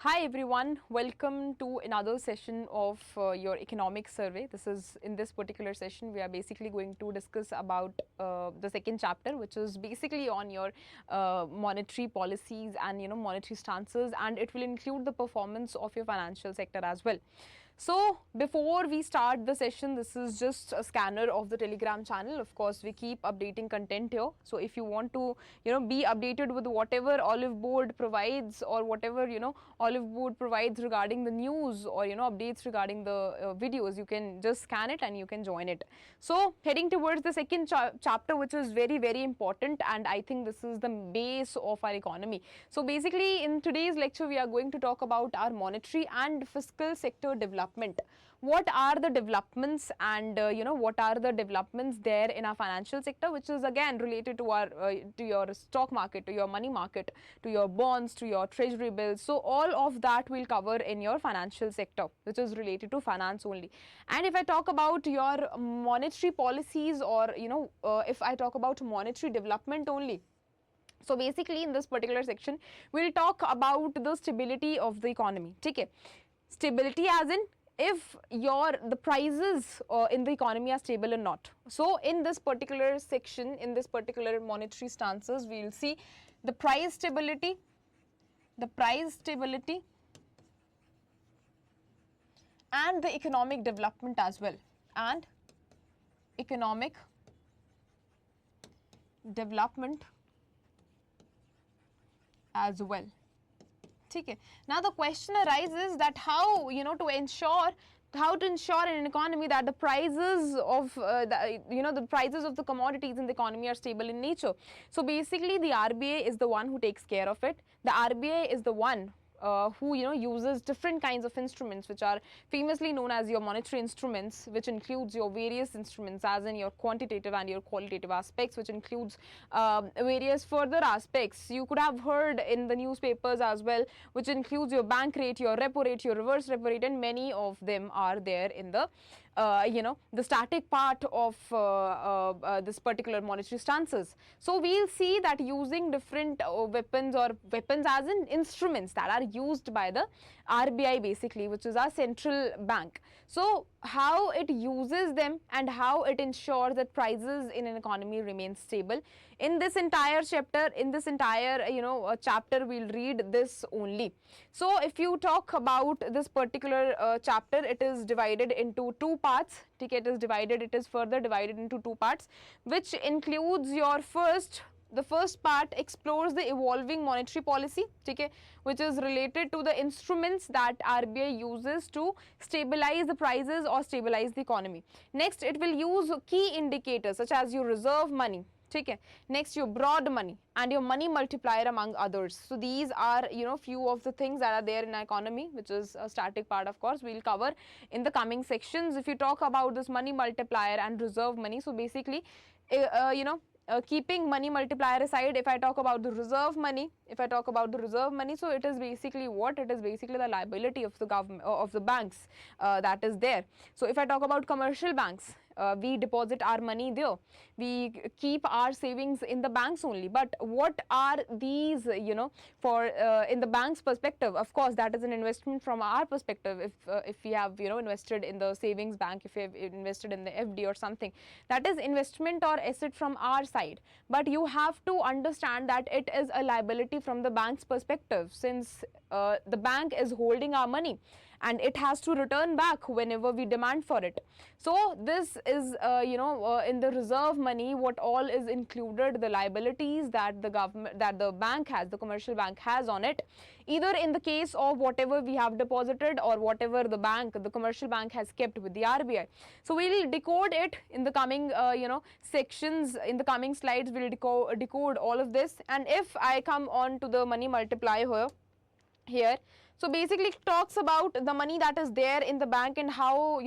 Hi everyone, welcome to another session of your economic survey. In this particular session we are basically going to discuss about the second chapter, which is basically on your monetary policies and monetary stances, and it will include the performance of your financial sector as well. So before we start the session, this is just a scanner of the Telegram channel. Of course, we keep updating content here. So if you want to, be updated with whatever Oliveboard provides or whatever, Oliveboard provides regarding the news or, updates regarding the videos, you can just scan it and you can join it. So heading towards the second chapter, which is very, very important, and I think this is the base of our economy. So basically in today's lecture, we are going to talk about our monetary and fiscal sector development. What are the developments and what are the developments there in our financial sector, which is again related to our to your stock market, to your money market, to your bonds, to your treasury bills. So all of that will cover in your financial sector, which is related to finance only. And if I talk about your monetary policies, or if I talk about monetary development only, so basically in this particular section we'll talk about the stability of the economy. Okay, stability as in if the prices in the economy are stable or not. So in this particular section, in this particular monetary stances, we will see the price stability and the economic development as well, and economic development as well. Okay. Now the question arises that how to ensure in an economy that the prices of the prices of the commodities in the economy are stable in nature. So basically the RBI is the one who takes care of it. The RBI is the one who uses different kinds of instruments, which are famously known as your monetary instruments, which includes your various instruments as in your quantitative and your qualitative aspects, which includes various further aspects you could have heard in the newspapers as well, which includes your bank rate, your repo rate, your reverse repo rate, and many of them are there in the the static part of this particular monetary stances. So we'll see that using different weapons as in instruments that are used by the RBI basically, which is our central bank. So how it uses them and how it ensures that prices in an economy remain stable. In this entire chapter, chapter we'll read this only. So if you talk about this particular chapter, it is divided into two parts. It is further divided into two parts, which includes your the first part explores the evolving monetary policy, which is related to the instruments that RBI uses to stabilize the prices or stabilize the economy. Next, it will use key indicators such as your reserve money, next your broad money and your money multiplier, among others. So these are few of the things that are there in our economy, which is a static part. Of course we'll cover in the coming sections. If you talk about this money multiplier and reserve money, so basically keeping money multiplier aside, if I talk about the reserve money, so it is basically what? It is basically the liability of the government, of the banks that is there. So if I talk about commercial banks, we deposit our money there, we keep our savings in the banks only. But what are these, for in the bank's perspective? Of course that is an investment from our perspective. If we have invested in the savings bank, if we have invested in the FD or something, that is investment or asset from our side. But you have to understand that it is a liability from the bank's perspective, since the bank is holding our money and it has to return back whenever we demand for it. So this is in the reserve money, what all is included, the liabilities that the bank has, the commercial bank has on it, either in the case of whatever we have deposited or whatever the commercial bank has kept with the RBI. So we'll decode it in the coming sections. In the coming slides we'll decode all of this. And if I come on to the money multiplier here, so basically it talks about the money that is there in the bank and how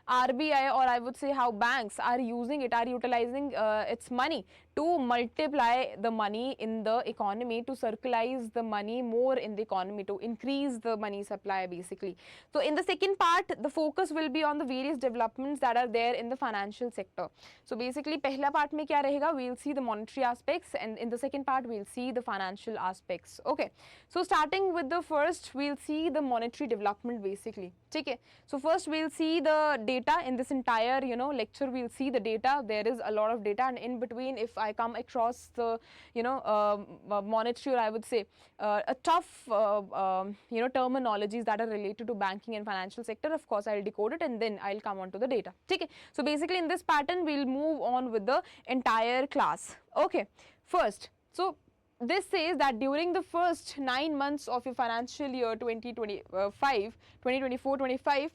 RBI, or I would say how banks are using it, are utilizing its money to multiply the money in the economy, to circularize the money more in the economy, to increase the money supply basically. So in the second part, the focus will be on the various developments that are there in the financial sector. So basically pehla part mein kya rahega, we'll see the monetary aspects, and in the second part we'll see the financial aspects. Okay, so starting with the first, we'll see the monetary development basically. Okay, so first we'll see the data in this entire lecture. We'll see the data. There is a lot of data, and in between, if I come across the monetary, or I would say a tough terminologies that are related to banking and financial sector, of course I'll decode it and then I'll come on to the data. Okay, so basically in this pattern we'll move on with the entire class. Okay, first, so this says that during the first 9 months of your financial year 2024-25,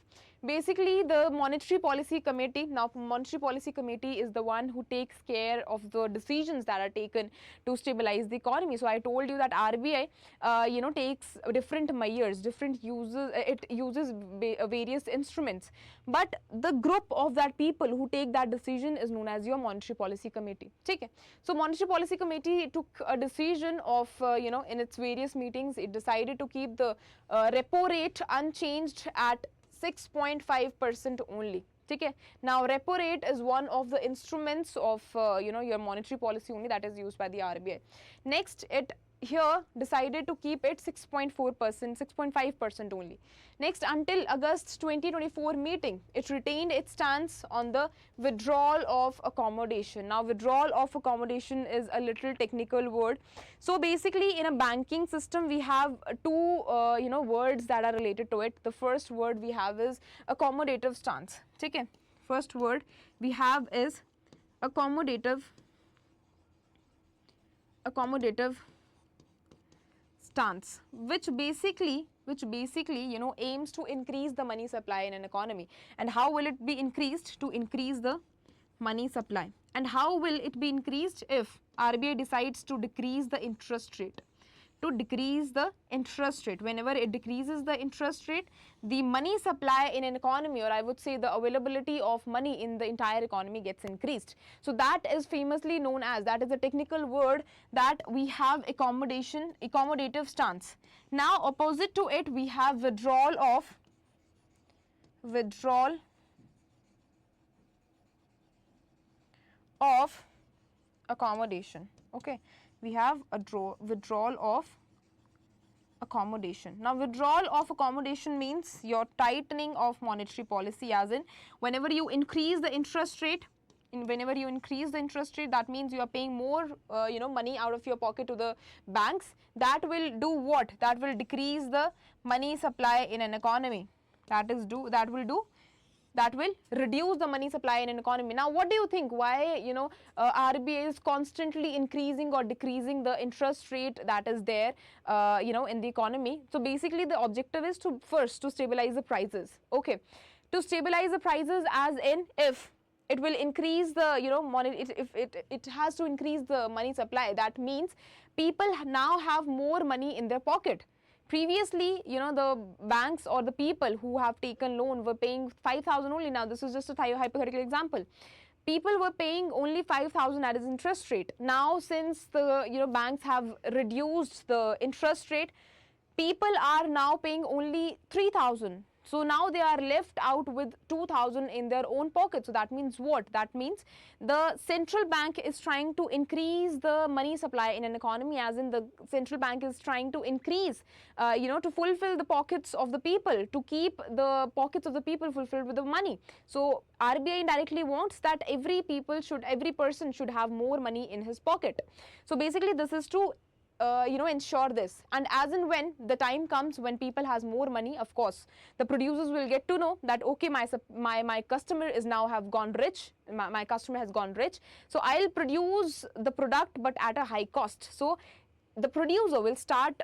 basically the Monetary Policy Committee, now Monetary Policy Committee is the one who takes care of the decisions that are taken to stabilize the economy. So I told you that RBI takes different measures, different uses, it uses various instruments, but the group of that people who take that decision is known as your Monetary Policy Committee. Okay, so Monetary Policy Committee took a decision of in its various meetings, it decided to keep the repo rate unchanged at 6.5% only. Okay, now repo rate is one of the instruments of your monetary policy only that is used by the RBI. Next, it here decided to keep it 6.4%, 6.5% only. Next, until August 2024 meeting, it retained its stance on the withdrawal of accommodation. Now, withdrawal of accommodation is a little technical word. So basically, in a banking system, we have two words that are related to it. The first word we have is accommodative stance. Okay, first word we have is accommodative stance, which basically aims to increase the money supply in an economy. And how will it be increased? To increase the money supply. And how will it be increased? If RBI decides to decrease the interest rate. To decrease the interest rate. Whenever it decreases the interest rate, the money supply in an economy, or I would say the availability of money in the entire economy, gets increased. So that is famously known as, that is a technical word, that we have accommodative stance. Now opposite to it we have withdrawal of accommodation. Okay, we have a withdrawal of accommodation. Now, withdrawal of accommodation means your tightening of monetary policy, as in whenever you increase the interest rate, that means you are paying more money out of your pocket to the banks. That will do what? That will decrease the money supply in an economy. That will reduce the money supply in an economy. Now, what do you think? Why RBI is constantly increasing or decreasing the interest rate that is there in the economy? So basically the objective is to stabilize the prices. Okay, to stabilize the prices, as in if it will increase the money, it has to increase the money supply. That means people now have more money in their pocket. Previously, the banks or the people who have taken loan were paying 5,000 only. Now, this is just a hypothetical example. People were paying only 5,000 as interest rate. Now, since the banks have reduced the interest rate, people are now paying only 3,000. So now they are left out with 2,000 in their own pocket. So that means what? That means the central bank is trying to increase the money supply in an economy, as in the central bank is trying to increase, to fulfill the pockets of the people, to keep the pockets of the people fulfilled with the money. So RBI indirectly wants that every person should have more money in his pocket. So basically this is to ensure this. And as and when the time comes when people has more money, of course the producers will get to know that okay, my customer is now have gone rich, my customer has gone rich, so I'll produce the product but at a high cost. So the producer will start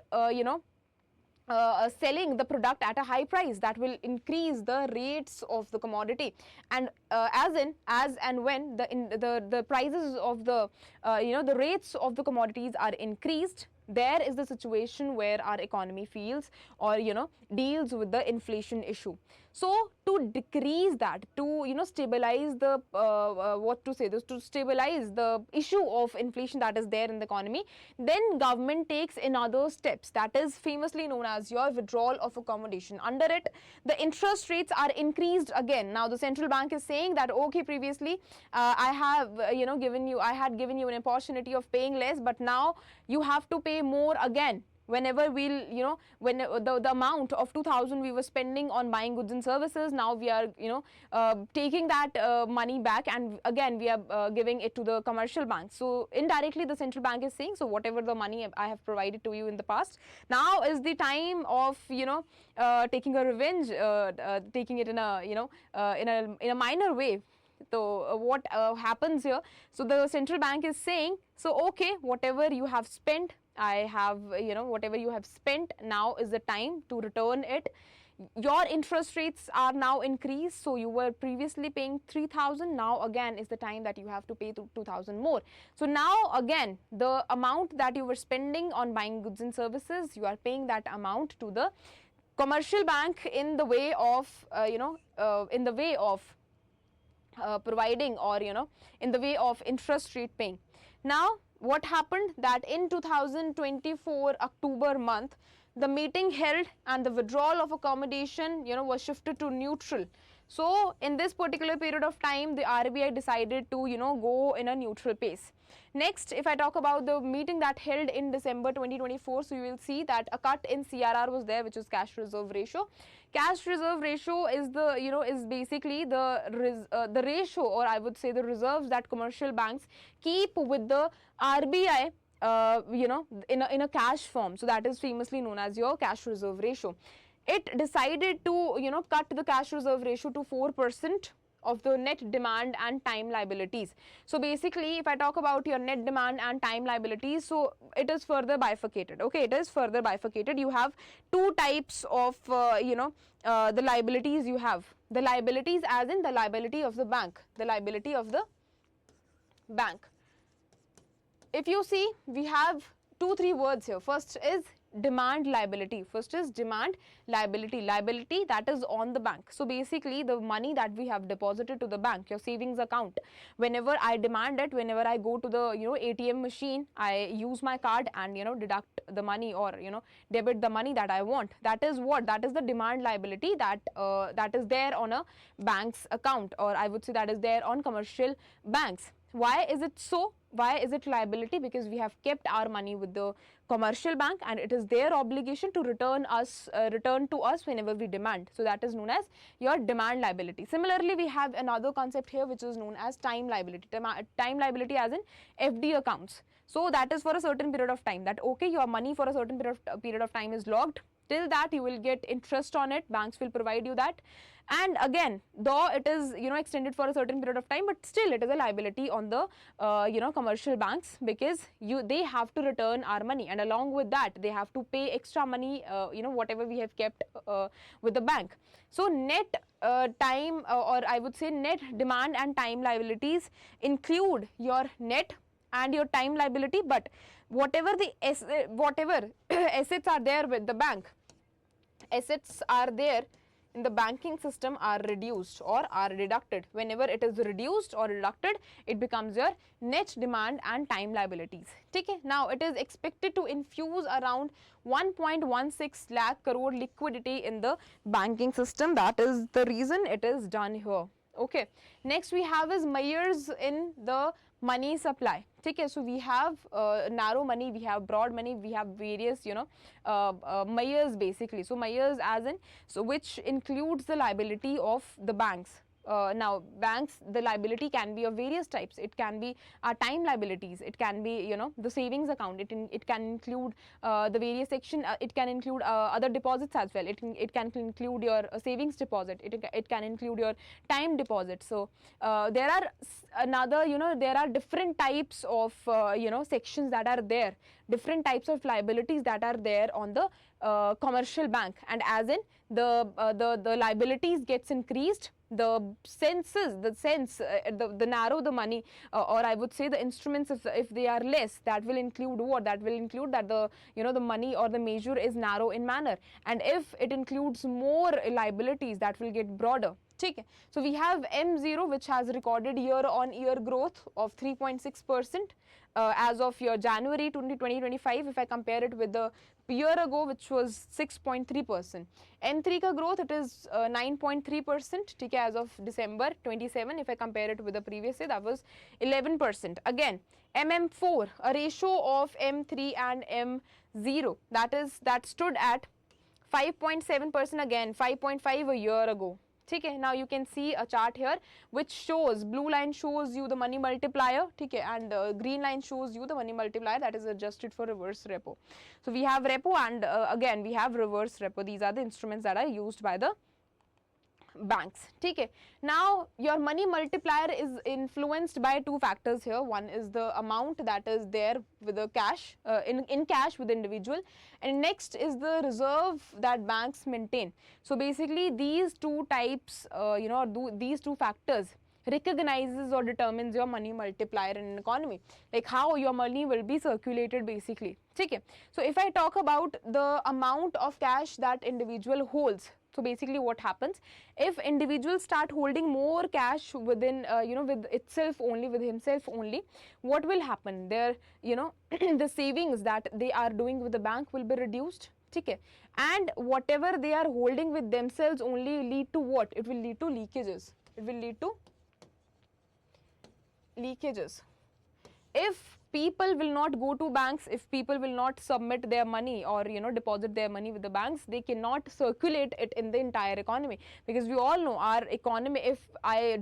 selling the product at a high price. That will increase the rates of the commodity. And as and when the prices of the the rates of the commodities are increased, there is the situation where our economy feels or deals with the inflation issue. So to decrease that, to stabilize the to stabilize the issue of inflation that is there in the economy, then government takes another steps, that is famously known as your withdrawal of accommodation. Under it, the interest rates are increased again. Now the central bank is saying that okay, previously I have given you an opportunity of paying less, but now you have to pay more again. whenever we'll, you know, when the amount of 2000 we were spending on buying goods and services, now we are, you know, taking that money back, and again we are giving it to the commercial banks. So indirectly the central bank is saying, so whatever the money I have provided to you in the past, now is the time of, you know, taking a revenge, taking it in a, you know, in a minor way. So what happens here, so the central bank is saying, so okay, whatever you have spent, I have, you know, whatever you have spent, now is the time to return it. Your interest rates are now increased, so you were previously paying 3000, now again is the time that you have to pay 2000 more. So now again the amount that you were spending on buying goods and services, you are paying that amount to the commercial bank in the way of, you know, in the way of providing, or, you know, in the way of interest rate paying. Now what happened, that in 2024 October month, the meeting held and the withdrawal of accommodation, you know, was shifted to neutral. So in this particular period of time, the RBI decided to, you know, go in a neutral pace. Next, if I talk about the meeting that held in December 2024, so you will see that a cut in CRR was there, which is cash reserve ratio. Cash reserve ratio is the, you know, is basically the ratio, or I would say the reserves that commercial banks keep with the RBI, you know, in a cash form. So that is famously known as your cash reserve ratio. It decided to, you know, cut the cash reserve ratio to 4% of the net demand and time liabilities. So basically, if I talk about your net demand and time liabilities, so it is further bifurcated. Okay, it is further bifurcated. You have two types of, you know, the liabilities you have. The liabilities as in the liability of the bank, the liability of the bank. If you see, we have 2-3 words here. First is demand liability. First is demand liability. Liability that is on the bank. So basically the money that we have deposited to the bank, your savings account, whenever I demand it, whenever I go to the, you know, ATM machine, I use my card and, you know, deduct the money, or, you know, debit the money that I want. That is what? That is the demand liability that that is there on a bank's account, or I would say that is there on commercial banks. Why is it so? Why is it liability? Because we have kept our money with the commercial bank and it is their obligation to return to us whenever we demand. So that is known as your demand liability. Similarly, we have another concept here which is known as time liability. Time liability as in FD accounts. So that is for a certain period of time, that okay, your money for a certain period of time is locked. Till that you will get interest on it, banks will provide you that. And again, though it is, you know, extended for a certain period of time, but still it is a liability on the, you know, commercial banks, because they have to return our money, and along with that they have to pay extra money, you know, whatever we have kept with the bank. So net time, or I would say net demand and time liabilities include your net and your time liability, but whatever the assets are there with the bank, assets are there in the banking system are reduced or are deducted. Whenever it is reduced or deducted, it becomes your net demand and time liabilities. Okay? Now it is expected to infuse around 1.16 lakh crore liquidity in the banking system. That is the reason it is done here. Okay. Next we have is measures in the money supply. Okay, so we have narrow money, we have broad money, we have various, you know, measures basically. So measures as in, so which includes the liability of the banks. Now banks, the liability can be of various types. It can be time liabilities, it can be, you know, the savings account, it can include the various section, it can include other deposits as well, it can include your savings deposit, it can include your time deposit. So there are another, you know, there are different types of you know, sections that are there, different types of liabilities that are there on the commercial bank, and as in the liabilities gets increased, the narrow the money, or I would say the instruments, if they are less, that will include what? That will include that the, you know, the money or the measure is narrow in manner, and if it includes more liabilities, that will get broader. Okay. So we have M0, which has recorded year-on-year growth of 3.6%. as of your January 2025, if I compare it with the year ago, which was 6.3%. N3 ka growth, it is 9.3%, ठीक है, as of December 27. If I compare it with the previous year, that was 11%. Again, MM4, a ratio of M3 and M0, that stood at 5.7%, again 5.5 a year ago. Okay, now you can see a chart here which shows, blue line shows you the money multiplier, okay, and green line shows you the money multiplier that is adjusted for reverse repo. So we have repo and again we have reverse repo. These are the instruments that are used by the banks. Okay, now your money multiplier is influenced by two factors here. One is the amount that is there with the cash, in cash with the individual, and next is the reserve that banks maintain. So basically these two types, these two factors recognizes or determines your money multiplier in an economy, like how your money will be circulated basically. Okay, so if I talk about the amount of cash that individual holds, so basically what happens, if individuals start holding more cash within, with itself only, with himself only, what will happen? Their, the savings that they are doing with the bank will be reduced. Okay, and whatever they are holding with themselves only lead to what? It will lead to leakages. It will lead to leakages. If people will not go to banks, if people will not submit their money or deposit their money with the banks, they cannot circulate it in the entire economy, because we all know our economy, if I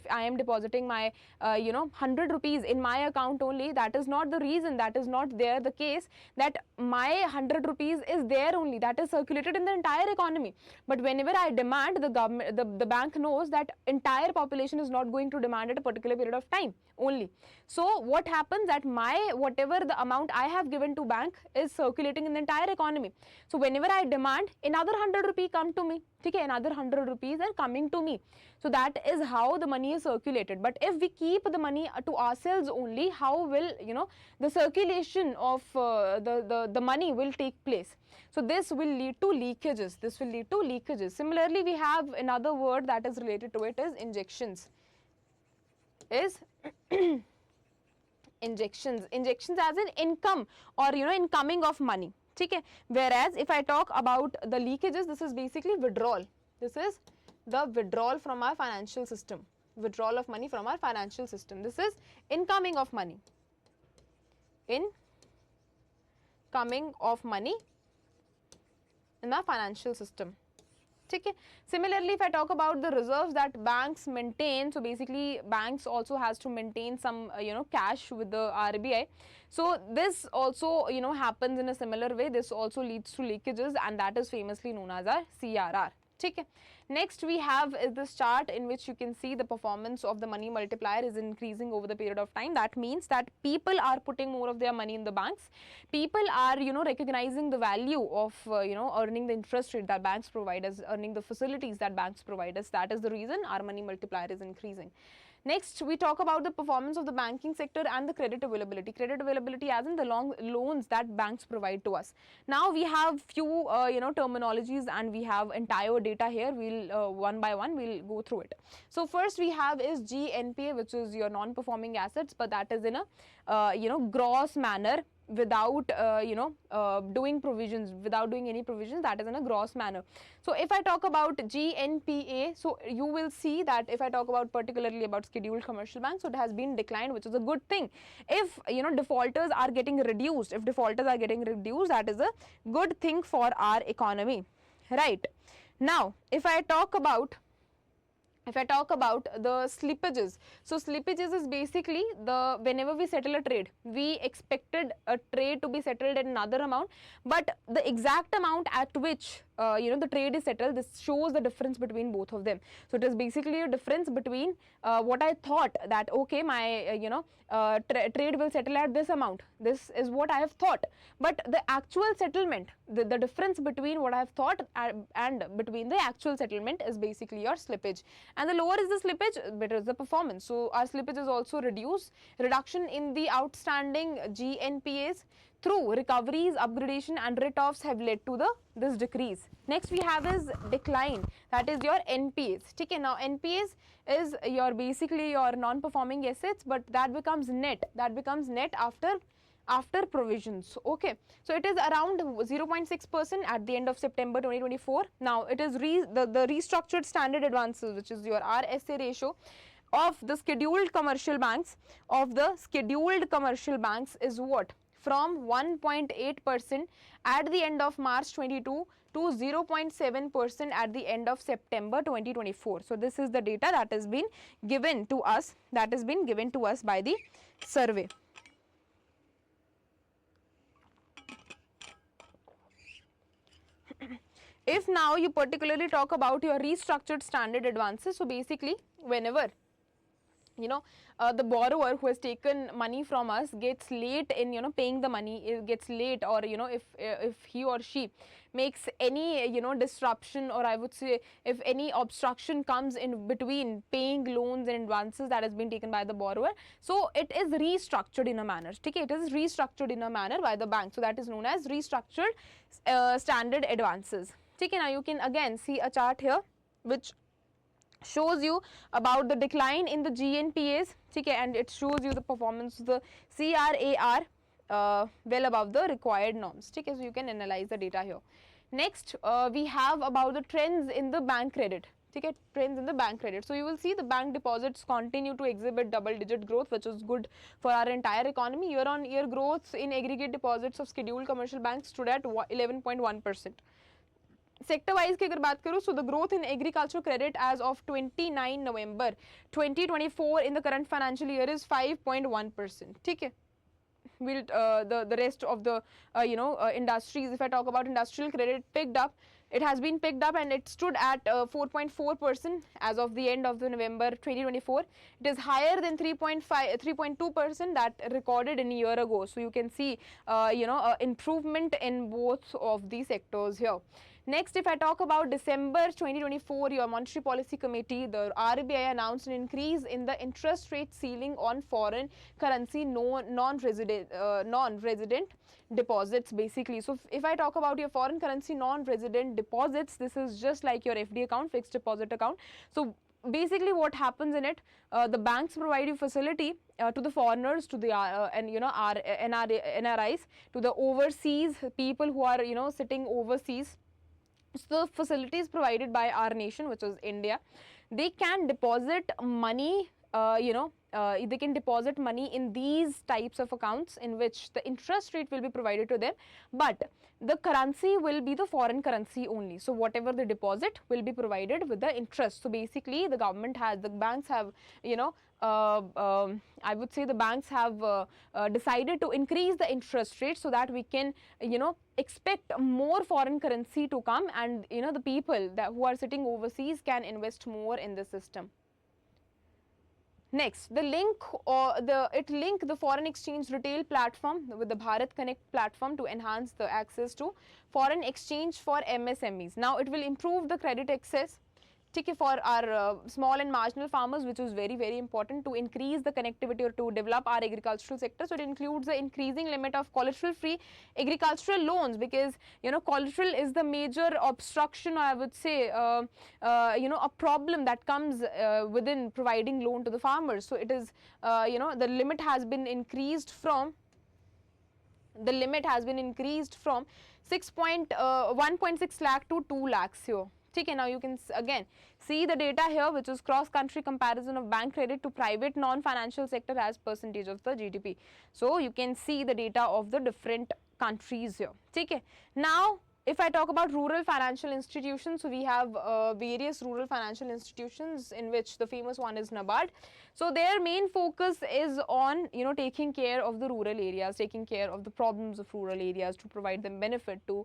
am depositing my 100 rupees in my account only, that is not the reason, that is not there the case that my 100 rupees is there only, that is circulated in the entire economy. But whenever I demand, the government, the bank knows that entire population is not going to demand at a particular period of time only. So what happens, that my whatever the amount I have given to bank is circulating in the entire economy. So whenever I demand, another 100 rupee come to me, okay, another 100 rupees are coming to me. So that is how the money is circulated. But if we keep the money to ourselves only, how will the circulation of the money will take place? So this will lead to leakages. This will lead to leakages. Similarly, we have another word that is related to it is injections. Injections as in income or incoming of money. Okay, whereas if I talk about the leakages, this is basically withdrawal. This is the withdrawal from our financial system, withdrawal of money from our financial system. This is incoming of money, incoming of money in the financial system. Okay. Similarly, if I talk about the reserves that banks maintain, so basically banks also has to maintain some cash with the RBI. So this also happens in a similar way. This also leads to leakages, and that is famously known as our CRR. Okay. Next we have is this chart in which you can see the performance of the money multiplier is increasing over the period of time. That means that people are putting more of their money in the banks. People are recognizing the value of earning the interest rate that banks provide us, earning the facilities that banks provide us. That is the reason our money multiplier is increasing. Next, we talk about the performance of the banking sector and the credit availability. Credit availability as in the loans that banks provide to us. Now we have few terminologies, and we have entire data here. We'll one by one we'll go through it. So first we have is GNPA, which is your non-performing assets, but that is in a gross manner, without doing provisions, without doing any provisions, that is in a gross manner. So if I talk about GNPA, so you will see that if I talk about particularly about scheduled commercial banks, so it has been declined, which is a good thing. If defaulters are getting reduced, that is a good thing for our economy, right? Now if I talk about the slippages, so slippages is basically the whenever we settle a trade, we expected a trade to be settled at another amount, but the exact amount at which the trade is settled, this shows the difference between both of them. So it is basically a difference between what I thought that okay, my trade will settle at this amount, this is what I have thought, but the actual settlement, the difference between what I have thought and between the actual settlement is basically your slippage. And the lower is the slippage, better is the performance. So our slippage is also reduction in the outstanding GNPAs through recoveries, upgradation and write-offs have led to this decrease. Next we have is decline, that is your NPAs. Okay, now NPAs is your basically your non-performing assets, but that becomes net after provisions. Okay, so it is around 0.6% at the end of September 2024. Now it is the restructured standard advances, which is your RSA ratio of the scheduled commercial banks is what? From 1.8% at the end of March 22 to 0.7% at the end of September 2024. So this is the data that has been given to us, by the survey. If now you particularly talk about your restructured standard advances, so basically whenever the borrower who has taken money from us gets late in paying the money, gets late, or if he or she makes any disruption, or I would say if any obstruction comes in between paying loans and advances that has been taken by the borrower, so it is restructured in a manner. Okay, it is restructured in a manner by the bank, so that is known as restructured standard advances. Okay, now you can again see a chart here which shows you about the decline in the GNPAs, okay, and it shows you the performance of the CRAR well above the required norms. Okay, so you can analyze the data here. Next we have about the trends in the bank credit. Okay, trends in the bank credit. So you will see the bank deposits continue to exhibit double-digit growth, which is good for our entire economy. Year-on-year growth in aggregate deposits of scheduled commercial banks stood at 11.1%. Sector wise की अगर बात करूँ, so the growth in agricultural credit as of 29 November 2024 in the current financial year is 5.1%. ठीक है, will the rest of the industries, if I talk about industrial credit, picked up. It has been picked up and it stood at 4.4% as of the end of the November 2024. It is higher than 3.2% that recorded in a year ago. So you can see improvement in both of these sectors here. Next, if I talk about December 2024, your Monetary Policy Committee, the RBI announced an increase in the interest rate ceiling on foreign currency non-resident deposits basically. So if I talk about your foreign currency non-resident deposits, this is just like your FD account, fixed deposit account. So basically what happens in it, the banks provide you facility to the foreigners, to the NRIs, to the overseas people who are sitting overseas. So the facilities provided by our nation, which is India, they can deposit money, they can deposit money in these types of accounts in which the interest rate will be provided to them, but the currency will be the foreign currency only. So whatever the deposit will be provided with the interest. So basically the banks have, I would say the banks have decided to increase the interest rate so that we can, expect more foreign currency to come, and the people who are sitting overseas can invest more in the system. Next, it link the foreign exchange retail platform with the Bharat Connect platform to enhance the access to foreign exchange for MSMEs. Now it will improve the credit access for our small and marginal farmers, which is very, very important to increase the connectivity or to develop our agricultural sector. So it includes the increasing limit of collateral free agricultural loans, because collateral is the major obstruction, or I would say a problem that comes within providing loan to the farmers. So it is the limit has been increased from 1.6 lakh to 2 lakhs here. Okay, now you can again see the data here, which is cross-country comparison of bank credit to private non-financial sector as percentage of the GDP. So you can see the data of the different countries here. Okay, now if I talk about rural financial institutions, so we have various rural financial institutions in which the famous one is NABARD. So their main focus is on taking care of the rural areas, taking care of the problems of rural areas, to provide them benefit, to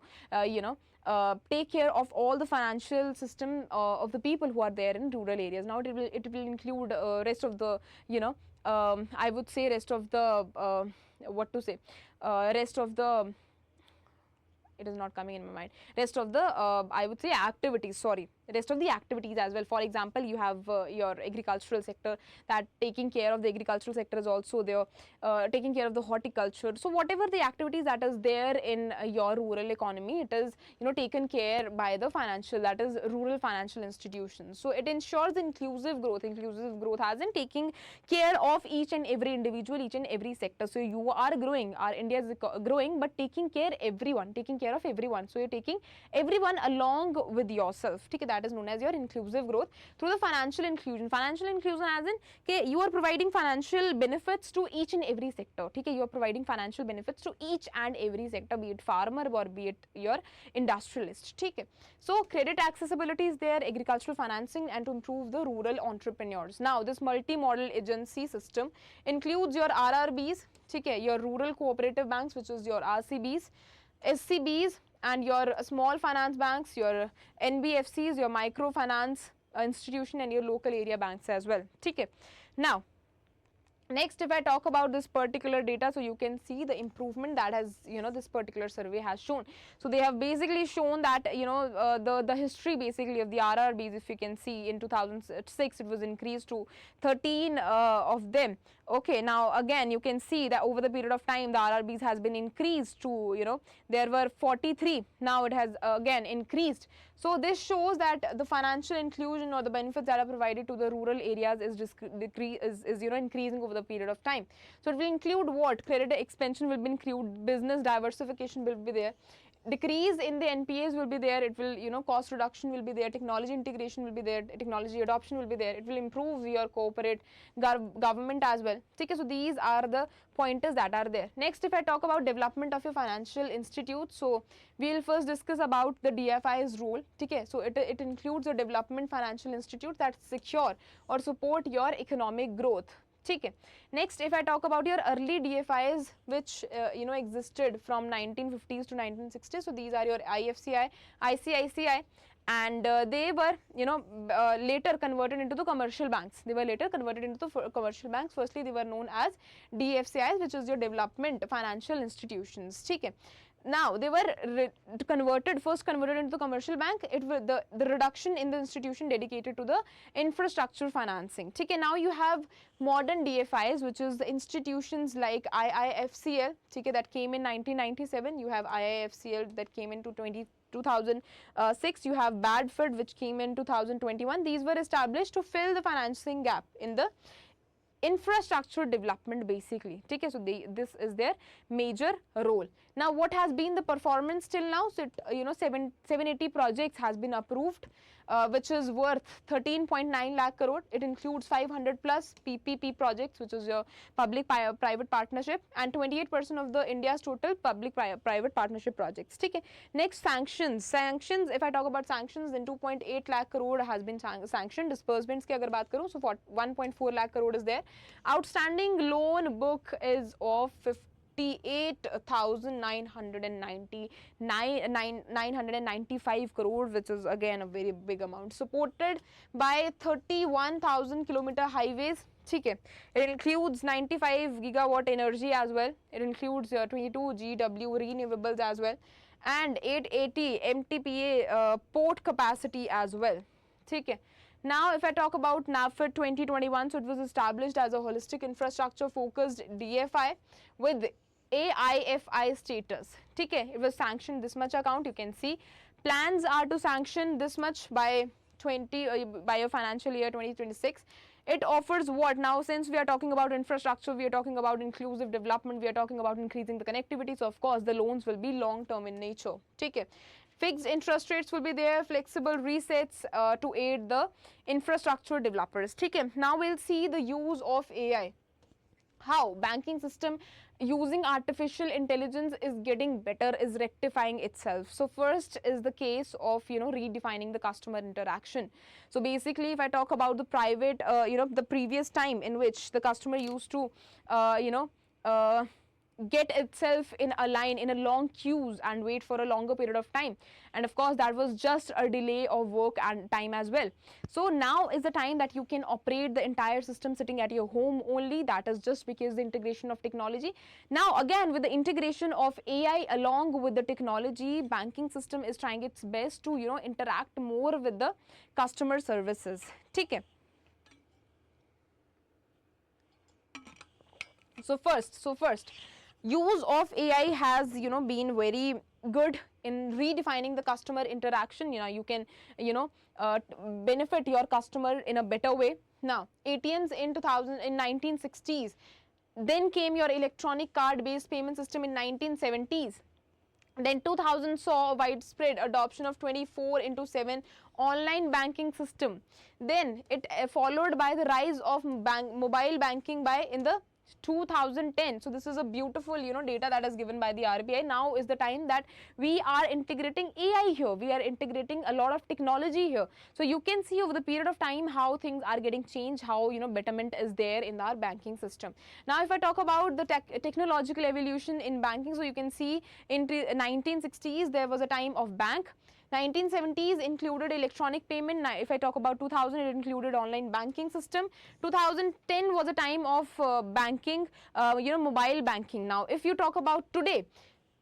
take care of all the financial system of the people who are there in rural areas. Now it will include rest of the I would say rest of the it is not coming in my mind, rest of the I would say activities, sorry. rest of the activities as well. For example, you have your agricultural sector, that taking care of the agricultural sector is also there, taking care of the horticulture. So whatever the activities that is there in your rural economy, it is, you know, taken care by the financial, that is rural financial institutions. So it ensures inclusive growth. Inclusive growth as in taking care of each and every individual, each and every sector. So you are growing, our India is growing, but taking care everyone, taking care of everyone. So you're taking everyone along with yourself. Okay, that is known as your inclusive growth through the financial inclusion. Financial inclusion as in, okay, you are providing financial benefits to each and every sector. Okay, you are providing financial benefits to each and every sector, be it farmer or be it your industrialist. Okay, so credit accessibility is there, agricultural financing, and to improve the rural entrepreneurs. Now this multi-model agency system includes your RRBs, okay, your rural cooperative banks, which is your RCBs, SCBs, and your small finance banks, your NBFCs, your microfinance institution, and your local area banks as well. Okay. Now next, if I talk about this particular data, so you can see the improvement that has, you know, this particular survey has shown. So they have basically shown that, you know, the history basically of the RRBs, if you can see, in 2006 it was increased to 13 of them. Okay, now again you can see that over the period of time the RRBs has been increased to, you know, there were 43, now it has again increased. So this shows that the financial inclusion or the benefits that are provided to the rural areas is you know, increasing over the period of time. So it will include what? Credit expansion will be include, business diversification will be there, decrease in the NPAs will be there, it will, you know, cost reduction will be there, technology integration will be there, technology adoption will be there, it will improve your corporate government as well. Okay, so these are the pointers that are there. Next, if I talk about development of your financial institute, so we will first discuss about the DFI's role. Okay, so it includes a development financial institute that secure or support your economic growth. Okay. Next, if I talk about your early DFIs, which you know, existed from 1950s to 1960s, so these are your IFCI, ICICI, and they were, you know, later converted into the commercial banks. They were later converted into the commercial banks. Firstly, they were known as DFCIs, which is your development financial institutions. Okay. Now they were first converted into the commercial bank. It was the reduction in the institution dedicated to the infrastructure financing. Okay, now you have modern DFIs, which is the institutions like IIFCL, okay, that came in 1997. You have IIFCL that came into 2006. You have BADFID, which came in 2021. These were established to fill the financing gap in the infrastructure development basically. Okay, so this is their major role. Now what has been the performance till now? So it, you know, 780 projects has been approved, which is worth 13.9 lakh crore. It includes 500 plus PPP projects, which is your public private partnership, and 28% of the India's total public private partnership projects. Okay. Next, sanctions. If I talk about sanctions, then 2.8 lakh crore has been sanctioned. Disbursements ki agar baat karu, so 1.4 lakh crore is there. Outstanding loan book is of 58,995 crore, which is again a very big amount, supported by 31,000 kilometer highways. Okay. It includes 95 gigawatt energy as well. It includes 22 GW renewables as well, and 880 MTPA port capacity as well. Okay. Now, if I talk about NABARD 2021, so it was established as a holistic infrastructure focused DFI with AIFI status. Okay, it was sanctioned this much account. You can see plans are to sanction this much by your financial year 2026. It offers what? Now, since we are talking about infrastructure, we are talking about inclusive development, we are talking about increasing the connectivity. So, of course, the loans will be long term in nature. Okay. Fixed interest rates will be there, flexible resets to aid the infrastructure developers. Okay. Now, we'll see the use of AI. How banking system using artificial intelligence is getting better, is rectifying itself. So first is the case of, you know, redefining the customer interaction. So basically, if I talk about the private, you know, the previous time in which the customer used to, you know, get itself in a line in a long queues and wait for a longer period of time, and of course that was just a delay of work and time as well. So now is the time that you can operate the entire system sitting at your home only. That is just because the integration of technology. Now again, with the integration of AI along with the technology, banking system is trying its best to interact more with the customer services. Okay. So first use of AI has been very good in redefining the customer interaction. You can benefit your customer in a better way. Now ATMs in 1960s, then came your electronic card based payment system in 1970s. Then 2000 saw widespread adoption of 24/7 online banking system. Then it followed by the rise of mobile banking in the 2010. So this is a beautiful data that is given by the RBI. Now is the time that we are integrating AI here, we are integrating a lot of technology here. So you can see over the period of time how things are getting changed, how betterment is there in our banking system. Now if I talk about the technological evolution in banking, so you can see in 1960s there was a time of bank. 1970s included electronic payment. Now, if I talk about 2000, it included online banking system. 2010 was a time of banking, mobile banking. Now, if you talk about today,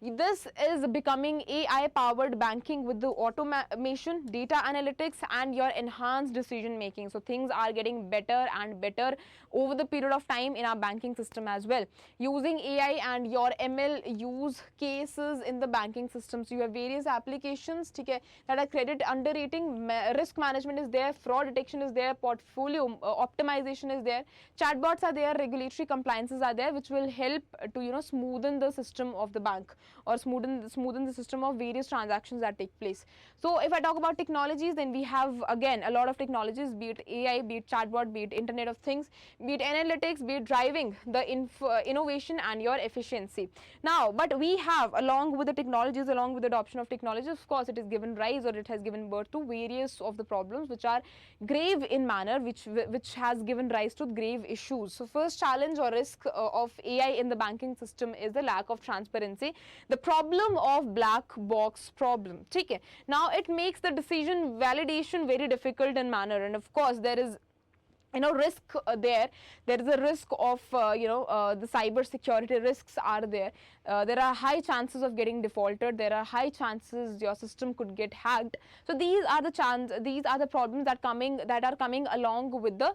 this is becoming AI powered banking with the automation, data analytics and your enhanced decision making. So things are getting better and better over the period of time in our banking system as well, using AI and your ML use cases in the banking system. So you have various applications that are credit underwriting, risk management is there, fraud detection is there, portfolio optimization is there, chatbots are there, regulatory compliances are there, which will help to smoothen the system of the bank, or smoothen the system of various transactions that take place. So if I talk about technologies, then we have again a lot of technologies, be it AI, be it chatbot, be it Internet of Things, be it analytics, be it driving the innovation and your efficiency. Now, but we have, along with the technologies, along with the adoption of technologies, of course it is given rise, or it has given birth to various of the problems which are grave in manner, which has given rise to grave issues. So first challenge or risk of AI in the banking system is the lack of transparency, the problem of black box problem. Okay. Now it makes the decision validation very difficult in manner, and of course there is risk there is a risk of the cyber security risks are there. There are high chances of getting defaulted, there are high chances your system could get hacked. So these are the problems that are coming along with the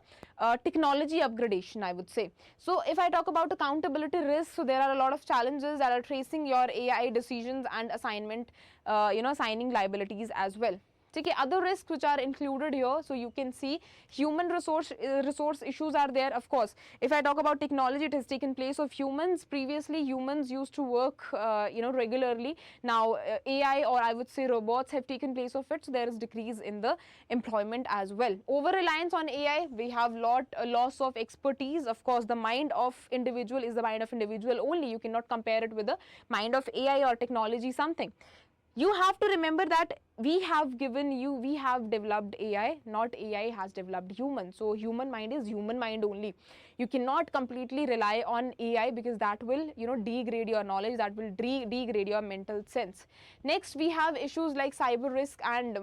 technology upgradation, I would say. So if I talk about accountability risks, so there are a lot of challenges that are tracing your AI decisions and assigning liabilities as well. Okay, other risks which are included here, so you can see human resource issues are there. Of course, if I talk about technology, it has taken place of humans. Previously humans used to work regularly. Now AI, or I would say robots, have taken place of it, so there is decrease in the employment as well. Over reliance on AI, we have loss of expertise. Of course, the mind of individual is the mind of individual only. You cannot compare it with the mind of AI or technology something. You have to remember that we have developed AI, not AI has developed human. So human mind is human mind only. You cannot completely rely on AI, because that will degrade your knowledge, that will degrade your mental sense. Next, we have issues like cyber risk and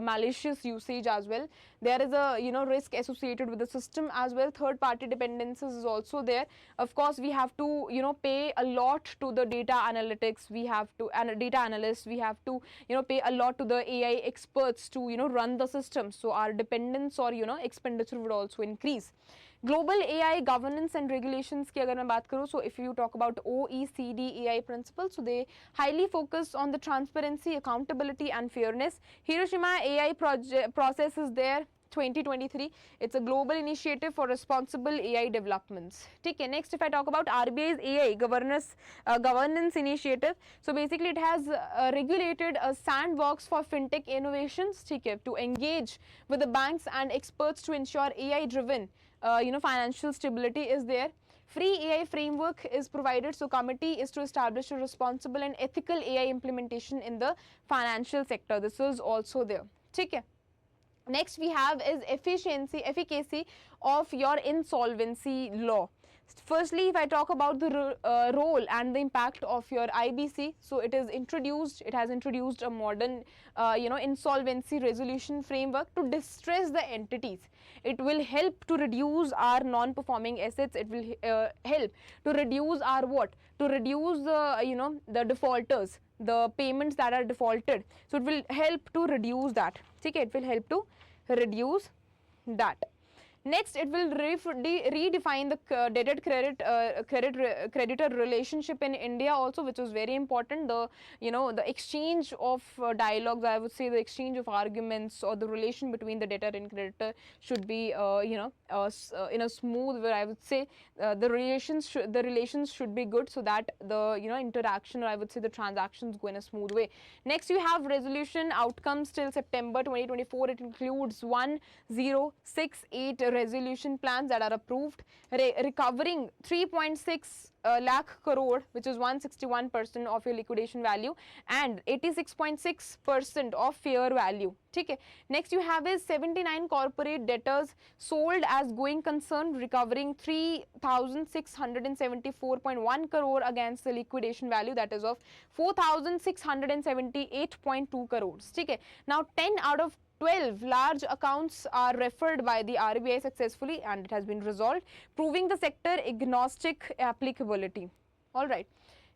malicious usage as well. There is a risk associated with the system as well. Third party dependencies is also there. Of course, we have to pay a lot to the data analytics, we have to, and data analysts, we have to pay a lot to the AI experts to run the system. So our dependence or expenditure would also increase. Global AI governance and regulations की अगर मैं बात करूँ, so if you talk about OECD AI principles, so they highly focus on the transparency, accountability and fairness. Hiroshima AI process is there. 2023, it's a global initiative for responsible AI developments. Okay, next if I talk about RBI's AI governance initiative, so basically it has regulated a sandbox for fintech innovations, okay, to engage with the banks and experts to ensure AI driven financial stability is there. Free AI framework is provided, so committee is to establish a responsible and ethical AI implementation in the financial sector. This is also there. Okay. Next we have is efficacy of your insolvency law. Firstly, if I talk about the role and the impact of your IBC, so it has introduced a modern, insolvency resolution framework to distress the entities. It will help to reduce our non-performing assets. It will help to reduce our what? To reduce the, the defaulters, the payments that are defaulted. So it will help to reduce that. Okay, it will help to reduce that. Next, it will redefine the creditor relationship in India also, which is very important. The the exchange of dialogues, I would say the exchange of arguments or the relation between the debtor and creditor should be in a smooth way. I would say the relations should be good, so that the interaction, or I would say the transactions, go in a smooth way. Next, you have resolution outcomes till September 2024. It includes 1068 resolution plans that are approved, recovering 3.6 lakh crore, which is 161% of your liquidation value, and 86.6% of fair value. Okay. Next, you have is 79 corporate debtors sold as going concern, recovering 3,674.1 crore against the liquidation value, that is of 4,678.2 crores. Okay. Now, 10 out of 12 large accounts are referred by the RBI successfully, and it has been resolved, proving the sector agnostic applicability. All right.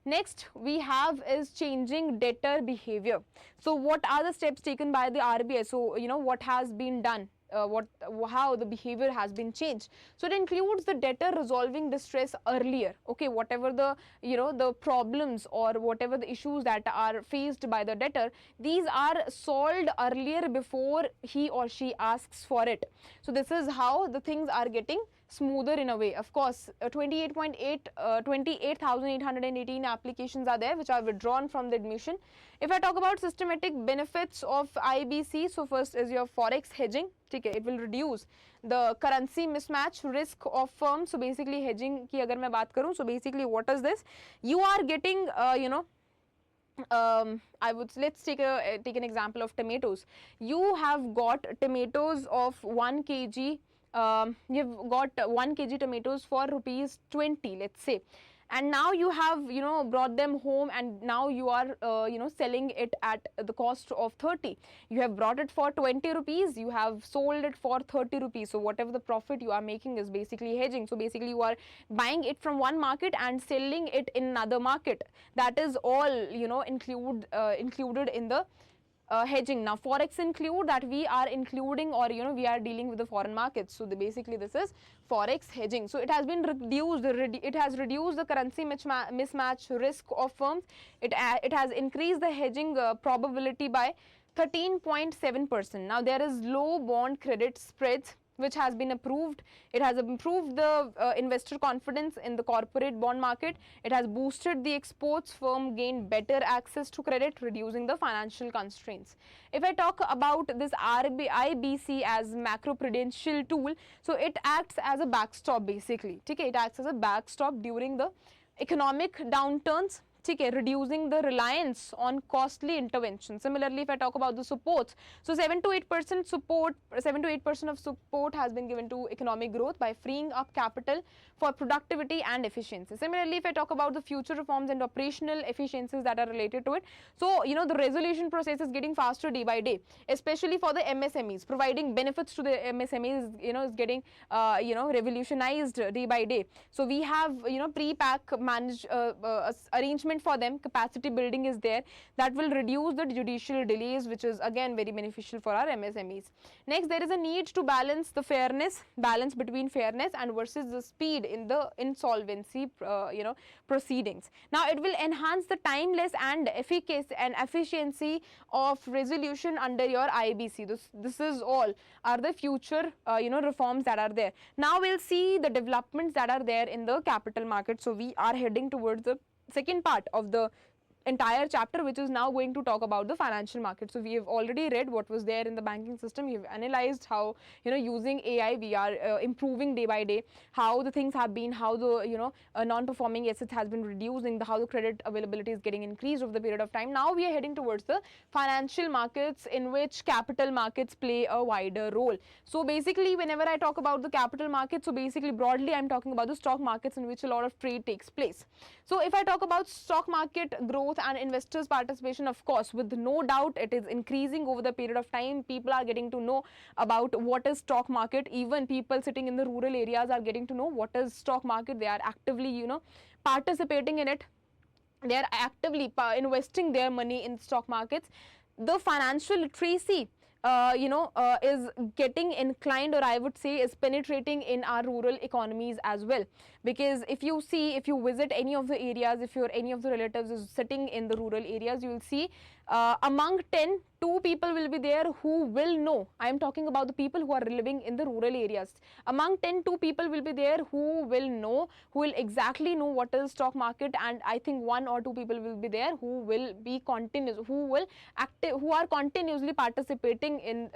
Next, we have is changing debtor behavior. So, what are the steps taken by the RBI? So, what has been done? How the behavior has been changed. So it includes the debtor resolving distress earlier. Okay, whatever the the problems or whatever the issues that are faced by the debtor, these are solved earlier before he or she asks for it. So this is how the things are getting smoother in a way. Of course, 28,818 applications are there which are withdrawn from the admission. If I talk about systematic benefits of IBC, so first is your forex hedging. Okay, it will reduce the currency mismatch risk of firms. So basically hedging ki agar main baat karu, so basically what is this? You are getting let's take an example of tomatoes. You have got tomatoes of 1 kg. You've got 1 kg tomatoes for rupees 20, let's say, and now you have brought them home, and now you are selling it at the cost of 30. You have brought it for 20 rupees, you have sold it for 30 rupees. So whatever the profit you are making is basically hedging. So basically you are buying it from one market and selling it in another market. That is all included in the hedging. Now forex include that we are including, or we are dealing with the foreign markets. So basically this is forex hedging. So it has been reduced, it has reduced the currency mismatch risk of firms. It has increased the hedging probability by 13.7%. Now there is low bond credit spreads which has been approved. It has improved the investor confidence in the corporate bond market. It has boosted the exports. Firm gained better access to credit, reducing the financial constraints. If I talk about this IBC as macroprudential tool, so it acts as a backstop basically. Okay, it acts as a backstop during the economic downturns. Reducing the reliance on costly intervention. Similarly, if I talk about the supports, so 7 to 8% of support has been given to economic growth by freeing up capital for productivity and efficiency. Similarly, if I talk about the future reforms and operational efficiencies that are related to it, so the resolution process is getting faster day by day, especially for the MSMEs. Providing benefits to the MSMEs is getting revolutionized day by day. So we have pre-pack manage arrangement for them. Capacity building is there that will reduce the judicial delays, which is again very beneficial for our MSMEs. Next, there is a need to balance between fairness and versus the speed in the insolvency proceedings. Now it will enhance the timeless and efficiency of resolution under your IBC. This is all are the future reforms that are there. Now we'll see the developments that are there in the capital market. So we are heading towards the second part of the entire chapter which is now going to talk about the financial market. So we have already read what was there in the banking system. We have analyzed how, using AI we are improving day by day, how the things have been, how the non-performing assets has been reducing, how the credit availability is getting increased over the period of time. Now we are heading towards the financial markets, in which capital markets play a wider role. So basically, whenever I talk about the capital markets, so basically broadly I'm talking about the stock markets in which a lot of trade takes place. So if I talk about stock market growth and investors participation, of course, with no doubt it is increasing over the period of time. People are getting to know about what is stock market. Even people sitting in the rural areas are getting to know what is stock market. They are actively participating in it. They are actively investing their money in stock markets. The financial literacy is getting inclined, or I would say is penetrating in our rural economies as well. Because if you visit any of the areas, if any of the relatives is sitting in the rural areas, you will see among 10, 2 people will be there who will know. I am talking about the people who are living in the rural areas. Among 10, 2 people will be there who will know, who will exactly know what is stock market, and I think 1 or 2 people will be there who will be continuous, who are continuously participating in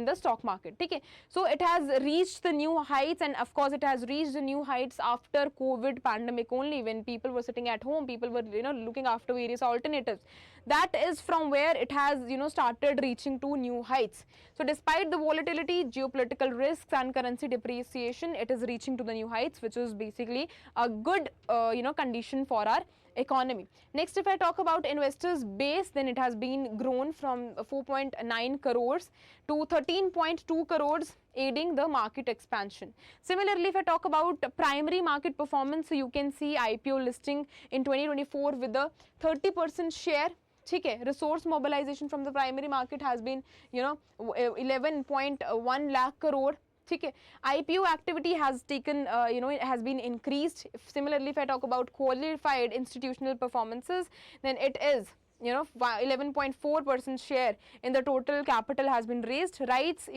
the stock market. Okay, so it has reached the new heights, and of course it has reached the new heights after COVID pandemic only, when people were sitting at home, people were looking after various alternatives. That is from where it has started reaching to new heights. So despite the volatility, geopolitical risks and currency depreciation, it is reaching to the new heights, which is basically a good condition for our economy. Next, if I talk about investors base, then it has been grown from 4.9 crores to 13.2 crores, aiding the market expansion. Similarly, if I talk about primary market performance, so you can see IPO listing in 2024 with a 30% share. Okay, resource mobilization from the primary market has been 11.1 lakh crore. Okay, IPO activity has taken it has been increased. Similarly, if I talk about qualified institutional performances, then it is 11.4% share in the total capital has been raised. Rights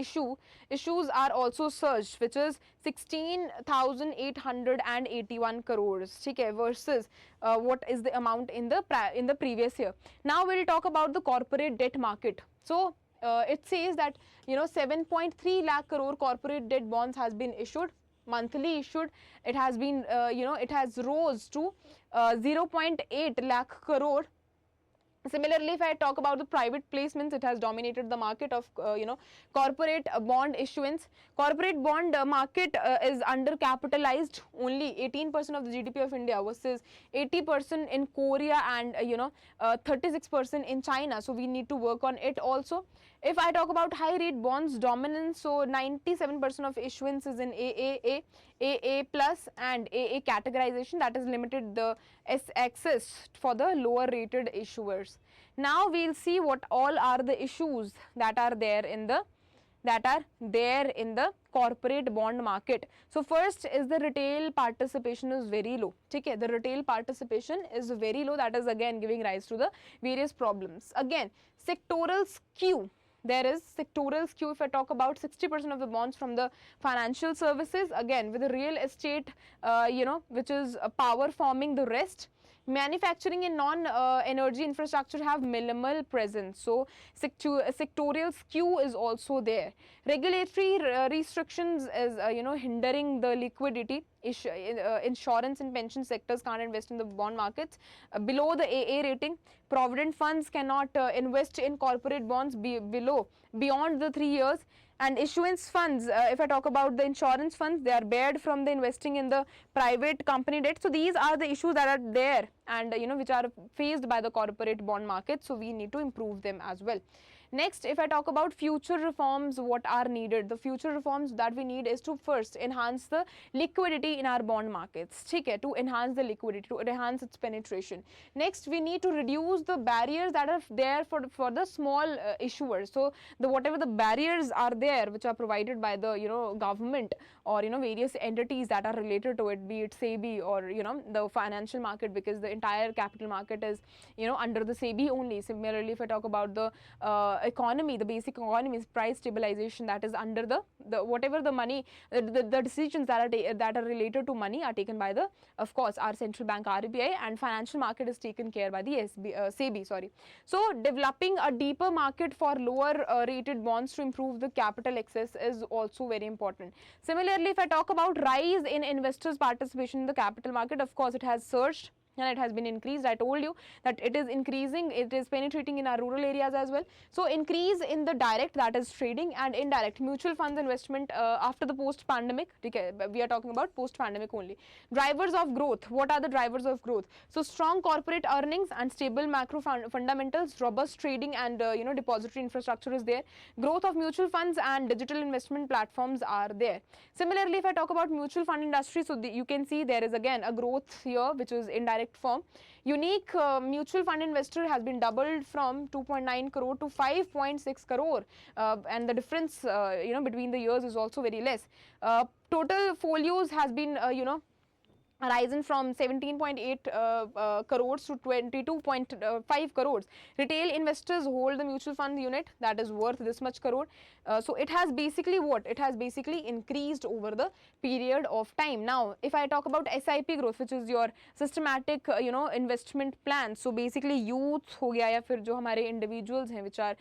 issues are also surged, which is 16,881 crores, okay, versus what is the amount in the previous year. Now we'll talk about the corporate debt market. So it says that 7.3 lakh crore corporate debt bonds has been issued, monthly issued. It has been it has rose to 0.8 lakh crore. Similarly, if I talk about the private placements, it has dominated the market of corporate bond issuance. Corporate bond market is undercapitalized, only 18% of the GDP of India versus 80% in Korea and 36% in China. So we need to work on it also. If I talk about high rate bonds dominance, so 97% of issuance is in AAA, AA plus and AA categorization, that is limited the access for the lower rated issuers. Now we'll see what all are the issues that are there in the corporate bond market. So first is the retail participation is very low. Okay, the retail participation is very low. That is again giving rise to the various problems. Again, sectoral skew. There is sectoral skew. If I talk about 60% of the bonds from the financial services, again with the real estate which is power forming the rest. Manufacturing and non-energy infrastructure have minimal presence. So sectorial skew is also there. Regulatory restrictions is hindering the liquidity. Insurance and pension sectors can't invest in the bond markets below the AA rating. Provident funds cannot invest in corporate bonds beyond the 3 years. And issuance funds, if I talk about the insurance funds, they are barred from the investing in the private company debt. So these are the issues that are there, and which are faced by the corporate bond market. So we need to improve them as well. Next, if I talk about future reforms, what are needed? The future reforms that we need is to first enhance the liquidity in our bond markets, okay, to enhance the liquidity, to enhance its penetration. Next, we need to reduce the barriers that are there for the small issuers. So whatever the barriers are there, which are provided by the government or various entities that are related to it, be it SEBI or the financial market, because the entire capital market is, under the SEBI only. Similarly, if I talk about the economy, the basic economy is price stabilization, that is under the whatever the money, the decisions that are related to money are taken by the, of course, our central bank RBI, and financial market is taken care by the SEBI. Sorry. So developing a deeper market for lower rated bonds to improve the capital access is also very important. Similarly, if I talk about rise in investors' participation in the capital market, of course, it has surged and it has been increased. I told you that it is increasing, it is penetrating in our rural areas as well. So increase in the direct, that is trading, and indirect mutual funds investment after the post-pandemic. We are talking about post-pandemic only. Drivers of growth. What are the drivers of growth? So strong corporate earnings and stable macro fundamentals, robust trading and depository infrastructure is there. Growth of mutual funds and digital investment platforms are there. Similarly, if I talk about mutual fund industry, so you can see there is again a growth here, which is indirect form. Unique mutual fund investor has been doubled from 2.9 crore to 5.6 crore, and the difference between the years is also very less. Total folios has been risen from 17.8 crores to 22.5 crores. Retail investors hold the mutual fund unit that is worth this much crore. So it has basically what? It has basically increased over the period of time. Now, if I talk about SIP growth, which is your systematic investment plan. So basically youth हो गया या फिर जो हमारे individuals हैं which are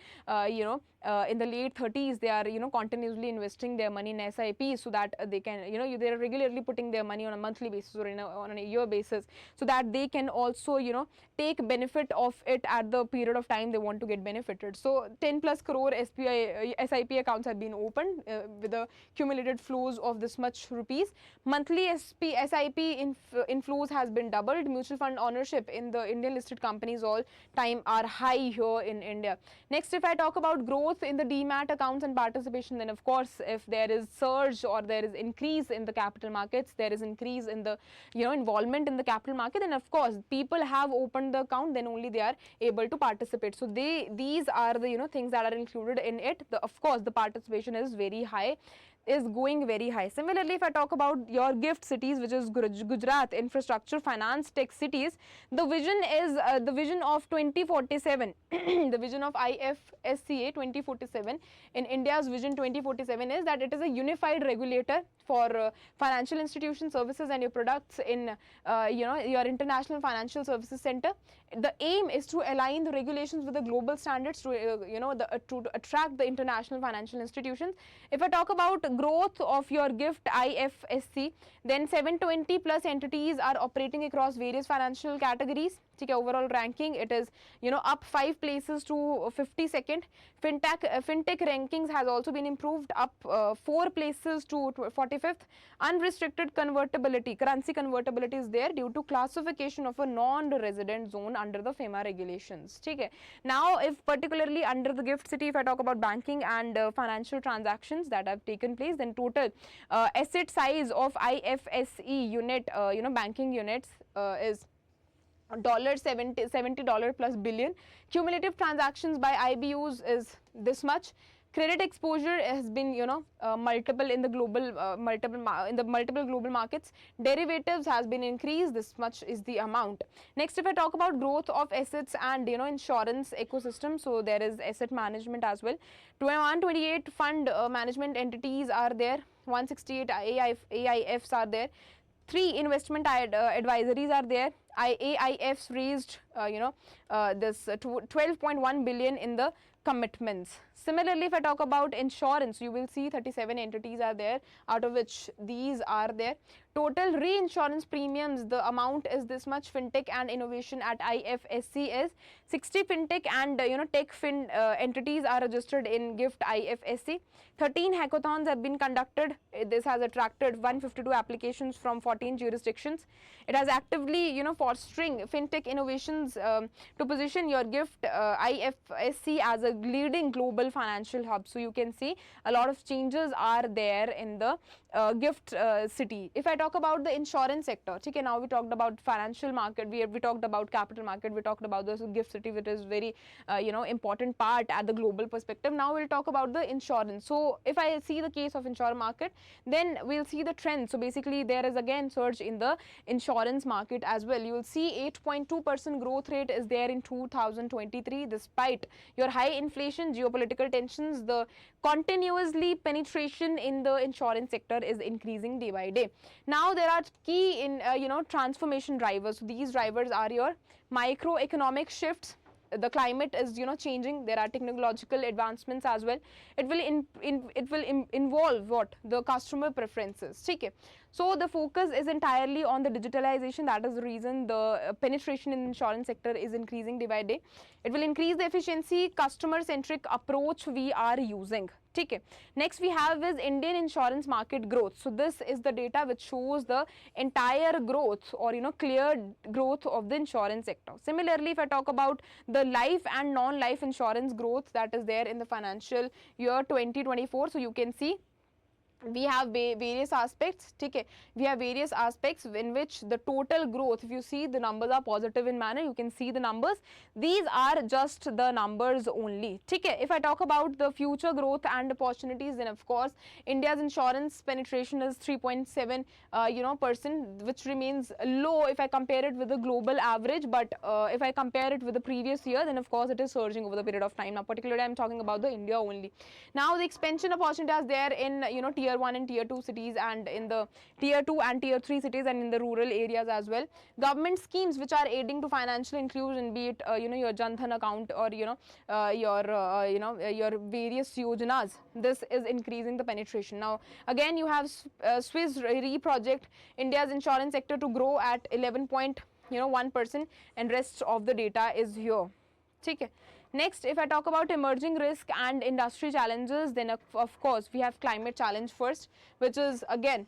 in the late 30s, they are continuously investing their money in SIP so that they can they are regularly putting their money on a monthly basis or on a year basis, so that they can also take benefit of it at the period of time they want to get benefited. So 10 plus crore SIP accounts have been opened with the cumulated flows of this much rupees. Monthly SIP inflows has been doubled. Mutual fund ownership in the Indian listed companies all time are high here in India. Next, if I talk about growth in the demat accounts and participation, then of course if there is surge or there is increase in the capital markets, there is increase in the involvement in the capital market, then of course people have opened the account, then only they are able to participate. So these are the things that are included in it. Of course the participation is very high, is going very high. Similarly, if I talk about your gift cities, which is Gujarat, infrastructure, finance, tech cities, the vision is the vision of 2047, the vision of IFSCA 2047, in India's vision 2047 is that it is a unified regulator for financial institution services and your products in your international financial services center. The aim is to align the regulations with the global standards to to attract the international financial institutions. If I talk about growth of your gift IFSC, then 720 plus entities are operating across various financial categories. Overall ranking, it is up 5 places to 52nd. Fintech rankings has also been improved, up 4 places to 45th. Unrestricted convertibility, currency convertibility is there due to classification of a non-resident zone under the FEMA regulations. Now, if particularly under the gift city, if I talk about banking and financial transactions that have taken place, then total asset size of IFSE unit, banking units is $70 plus billion. Cumulative transactions by IBUs is this much. Credit exposure has been multiple in the global multiple global markets. Derivatives has been increased, this much is the amount. Next, if I talk about growth of assets and insurance ecosystem, so there is asset management as well. 128 fund management entities are there, 168 AIFs are there, 3 investment advisories are there. AIFs raised this 12.1 billion in the commitments. Similarly, if I talk about insurance, you will see 37 entities are there, out of which these are there. Total reinsurance premiums, the amount is this much. Fintech and innovation at IFSC is 60 fintech and tech fin entities are registered in GIFT IFSC. 13 hackathons have been conducted. This has attracted 152 applications from 14 jurisdictions. It has actively fostering fintech innovations to position your GIFT IFSC as a leading global financial hub. So you can see a lot of changes are there in the gift city. If I talk about the insurance sector, okay, now we talked about financial market, we talked about capital market, we talked about the gift city, which is very important part at the global perspective. Now we'll talk about the insurance. So if I see the case of insurance market, then we'll see the trend. So basically there is again surge in the insurance market as well. You will see 8.2% growth rate is there in 2023, despite your high inflation, geopolitical tensions. The continuously penetration in the insurance sector is increasing day by day. Now there are key in transformation drivers. So these drivers are your microeconomic shifts. The climate is changing. There are technological advancements as well. It will involve what the customer preferences. Okay, so the focus is entirely on the digitalization. That is the reason the penetration in the insurance sector is increasing day by day. It will increase the efficiency, customer centric approach we are using. Okay. Next we have is Indian insurance market growth. So this is the data which shows the entire growth or clear growth of the insurance sector. Similarly, if I talk about the life and non-life insurance growth that is there in the financial year 2024, so you can see we have various aspects. Okay, we have various aspects in which the total growth, if you see the numbers are positive in manner, you can see the numbers. These are just the numbers only. Okay, if I talk about the future growth and opportunities, then of course India's insurance penetration is 3.7 percent, which remains low if I compare it with the global average. But if I compare it with the previous year, then of course it is surging over the period of time. Now particularly I'm talking about the India only. Now the expansion opportunities there in tier 1 and tier 2 cities, and in the tier 2 and tier 3 cities, and in the rural areas as well. Government schemes which are aiding to financial inclusion, be it your Jan Dhan account or your various yojanas, this is increasing the penetration. Now again you have Swiss Re project India's insurance sector to grow at 11.1%, and rest of the data is here. Okay. Next, if I talk about emerging risk and industry challenges, then of course we have climate challenge first, which is again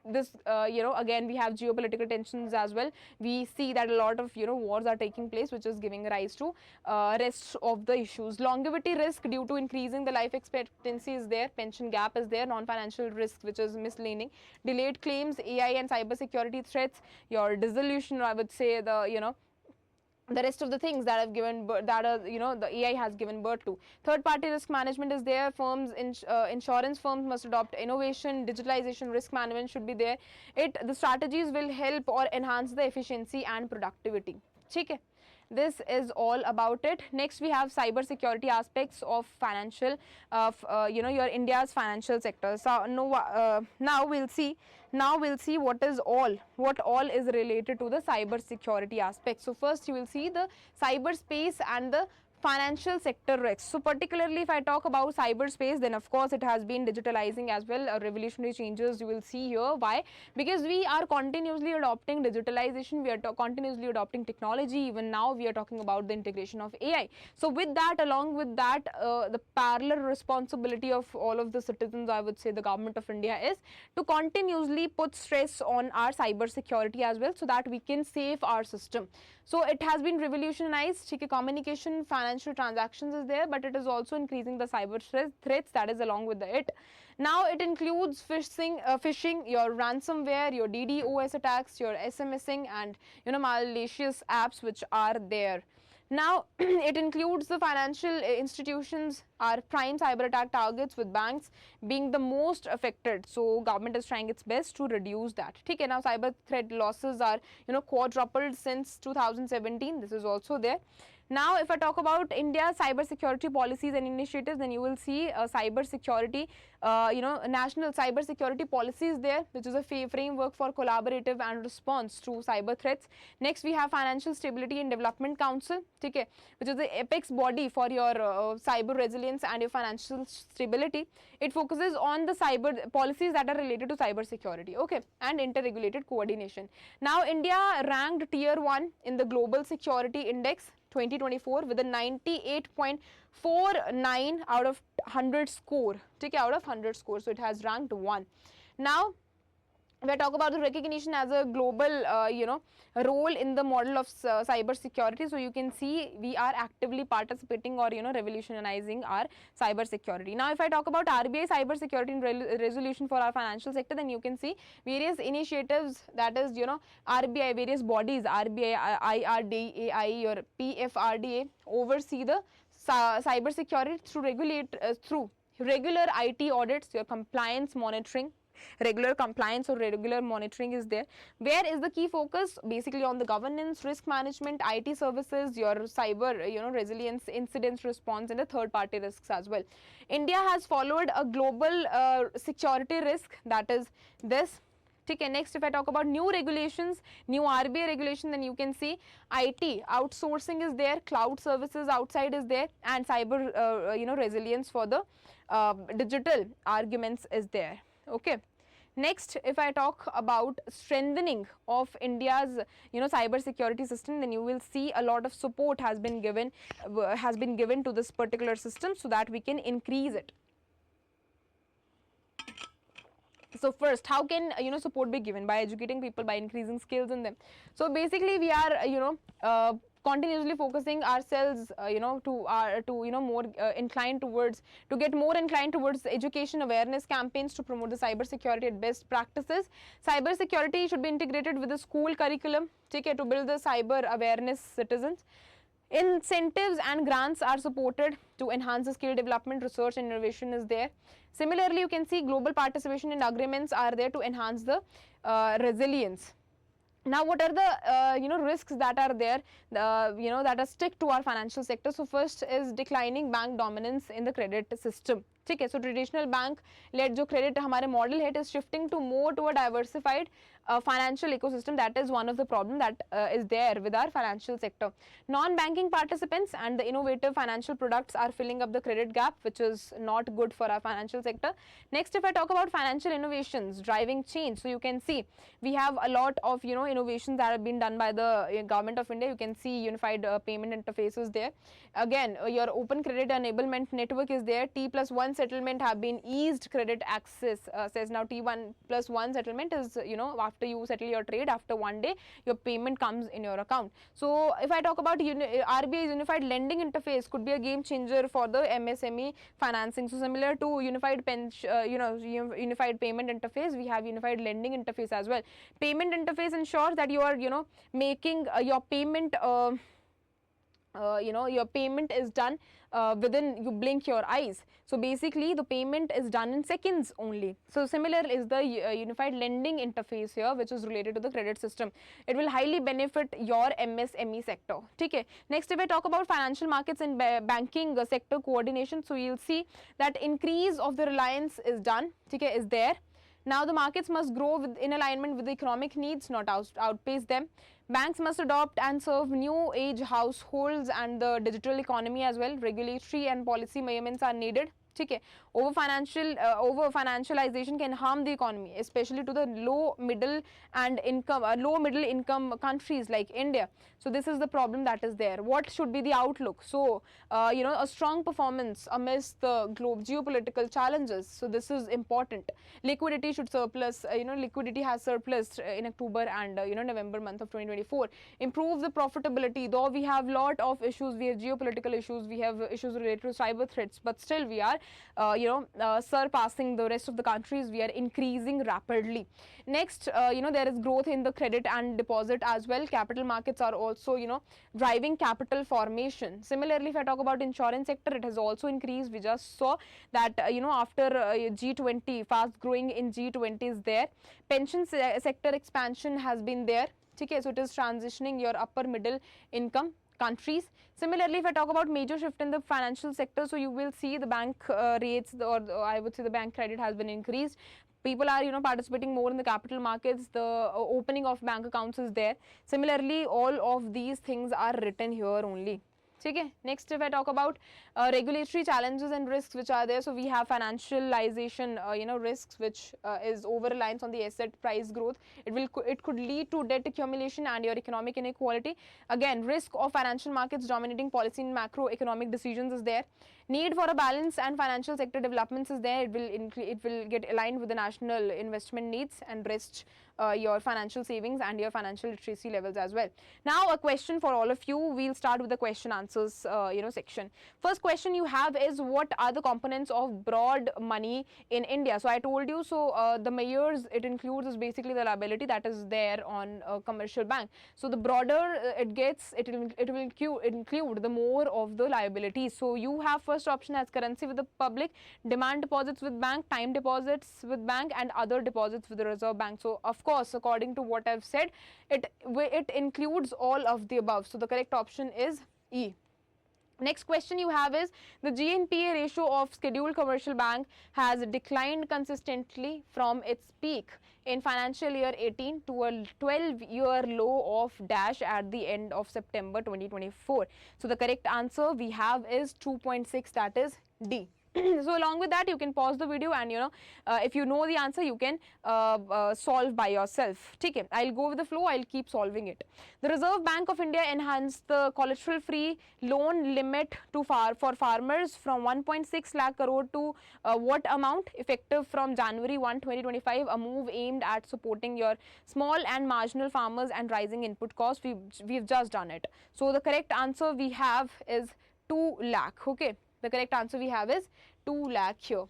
this again we have geopolitical tensions as well. We see that a lot of wars are taking place, which is giving rise to rest of the issues. Longevity risk due to increasing the life expectancy is there. Pension gap is there. Non-financial risk, which is misleading. Delayed claims, AI and cyber security threats, your dissolution, or I would say the rest of the things that have given that are the AI has given birth to. Third party risk management is there. Firms, insurance firms must adopt innovation. Digitalization, risk management should be there. The strategies will help or enhance the efficiency and productivity. Okay. This is all about it. Next we have cyber security aspects of financial your India's financial sector. So now we'll see what all is related to the cyber security aspect. So first you will see the cyberspace and the financial sector risks. So particularly if I talk about cyberspace, then of course it has been digitalizing as well. Revolutionary changes you will see here. Why? Because we are continuously adopting digitalization, we are continuously adopting technology. Even now we are talking about the integration of AI. So with that, along with that, the parallel responsibility of all of the citizens, I would say the government of India, is to continuously put stress on our cyber security as well, so that we can save our system. So it has been revolutionized. Communication, financial transactions is there, but it is also increasing the cyber threats that is along with it. Now it includes phishing, your ransomware, your DDoS attacks, your SMSing, and malicious apps which are there. Now it includes the financial institutions are prime cyber attack targets, with banks being the most affected. So government is trying its best to reduce that. Okay, now cyber threat losses are quadrupled since 2017. This is also there. Now if I talk about India's cyber security policies and initiatives, then you will see cyber security national cyber security policies there, which is a framework for collaborative and response to cyber threats. Next we have Financial Stability and Development Council, okay, which is the apex body for your cyber resilience and your financial stability. It focuses on the cyber policies that are related to cyber security, okay, and interregulated coordination. Now India ranked tier 1 in the Global Security Index 2024 with a 98.49 out of 100 score. Take out of 100 score, so it has ranked 1. Now If I talk about the recognition as a global, role in the model of cyber security, so you can see we are actively participating or, revolutionizing our cyber security. Now, if I talk about RBI cyber security resolution for our financial sector, then you can see various initiatives, that is, RBI, various bodies, RBI, IRDAI or PFRDA, oversee the cyber security through regular IT audits, your compliance monitoring, regular compliance or regular monitoring is there. Where is the key focus? Basically on the governance, risk management, IT services, your cyber, resilience, incident response, and the third party risks as well. India has followed a global security risk, that is this. Okay, next if I talk about new regulations, new RBI regulation, then you can see IT outsourcing is there, cloud services outside is there, and cyber resilience for the digital arguments is there. Okay. Next, if I talk about strengthening of India's, cyber security system, then you will see a lot of support has been given to this particular system so that we can increase it. So first, how can support be given? By educating people, by increasing skills in them. So basically, we are continuously focusing ourselves to more inclined towards, to get more inclined towards education awareness campaigns to promote the cyber security at best practices. Cyber security should be integrated with the school curriculum, okay, to build the cyber awareness citizens. Incentives and grants are supported to enhance the skill development, research and innovation is there. Similarly, you can see global participation in agreements are there to enhance the resilience. Now, what are the risks that are there, that are stick to our financial sector? So first is declining bank dominance in the credit system. Okay, so traditional bank led जो credit हमारे model है, it is shifting to more to a diversified financial ecosystem. That is one of the problem that is there with our financial sector. Non-banking participants and the innovative financial products are filling up the credit gap, which is not good for our financial sector. Next, if I talk about financial innovations driving change, so you can see we have a lot of innovations that have been done by the government of India. You can see unified payment interfaces there. Again, your open credit enablement network is there. T+1 settlement have been eased credit access. Says now T1+1 settlement is after you settle your trade, after one day your payment comes in your account. So if I talk about RBI's unified lending interface could be a game changer for the MSME financing. So similar to unified unified payment interface, we have unified lending interface as well. Payment interface ensures that you are making your payment your payment is done within, you blink your eyes. So basically the payment is done in seconds only. So similar is the unified lending interface here, which is related to the credit system. It will highly benefit your MSME sector. Okay. Next, if I talk about financial markets and banking sector coordination, so you'll see that increase of the reliance is done, okay, is there. Now the markets must grow in alignment with the economic needs, not outpace them. Banks must adopt and serve new age households and the digital economy as well. Regulatory and policy measurements are needed. Okay. Over financialization can harm the economy, especially to the low middle income countries like India. So this is the problem that is there. What should be the outlook? So a strong performance amidst the geopolitical challenges. So this is important. Liquidity should surplus. Liquidity has surplus in October and November month of 2024. Improve the profitability. Though we have lot of issues, we have geopolitical issues, we have issues related to cyber threats, but still we are surpassing the rest of the countries. We are increasing rapidly. Next, there is growth in the credit and deposit as well. Capital markets are also driving capital formation. Similarly, if I talk about insurance sector, it has also increased. We just saw that after G20, fast growing in G20 is there. Pension sector expansion has been there. Okay, so it is transitioning your upper middle income countries. Similarly, if I talk about major shift in the financial sector, so you will see the bank rates, or I would say the bank credit has been increased. People are participating more in the capital markets. The opening of bank accounts is there. Similarly, all of these things are written here only. Okay. Next, if I talk about regulatory challenges and risks which are there, so we have financialization risks, which is over reliance on the asset price growth. It could lead to debt accumulation and your economic inequality. Again, risk of financial markets dominating policy and macroeconomic decisions is there. Need for a balance and financial sector developments is there. It will get aligned with the national investment needs and rest your financial savings and your financial literacy levels as well. Now a question for all of you. We'll start with the question answers section. First question you have is, what are the components of broad money in India? So I told you, so the mayors it includes is basically the liability that is there on a commercial bank. So the broader it gets, it will include the more of the liabilities. So you have first option as currency with the public, demand deposits with bank, time deposits with bank, and other deposits with the Reserve Bank. So of course, according to what I've said, it includes all of the above. So the correct option is E. Next question you have is, the GNPA ratio of scheduled commercial bank has declined consistently from its peak in financial year 18 to a 12-year low of dash at the end of September 2024. So the correct answer we have is 2.6, that is D. So along with that, you can pause the video and if you know the answer, you can solve by yourself. Okay, I'll go with the flow, I'll keep solving it. The Reserve Bank of India enhanced the collateral free loan limit for farmers from 1.6 lakh crore to what amount, effective from January 1, 2025, a move aimed at supporting your small and marginal farmers and rising input costs. We've just done it. So the correct answer we have is 2 lakh. Okay, the correct answer we have is 2 lakh here.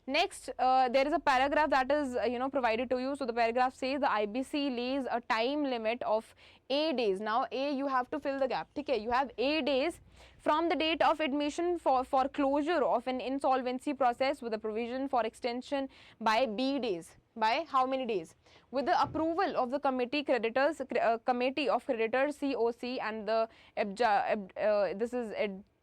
Next, there is a paragraph that is provided to you. So the paragraph says the IBC lays a time limit of A days. Now A, you have to fill the gap. Okay, you have A days from the date of admission for closure of an insolvency process, with a provision for extension by B days. By how many days? With the approval of the committee of creditors COC and the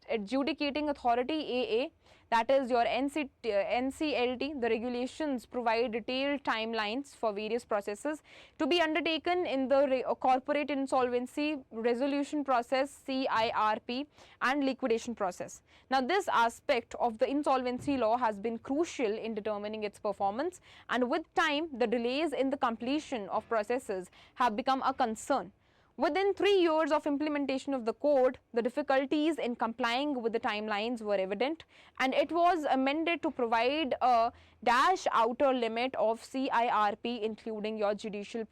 adjudicating authority AA, that is your NCLT. The regulations provide detailed timelines for various processes to be undertaken in the corporate insolvency resolution process, CIRP, and liquidation process. Now this aspect of the insolvency law has been crucial in determining its performance, and with time the delays in the completion of processes have become a concern. Within 3 years of implementation of the code, the difficulties in complying with the timelines were evident, and it was amended to provide a dash outer limit of CIRP, including your judicial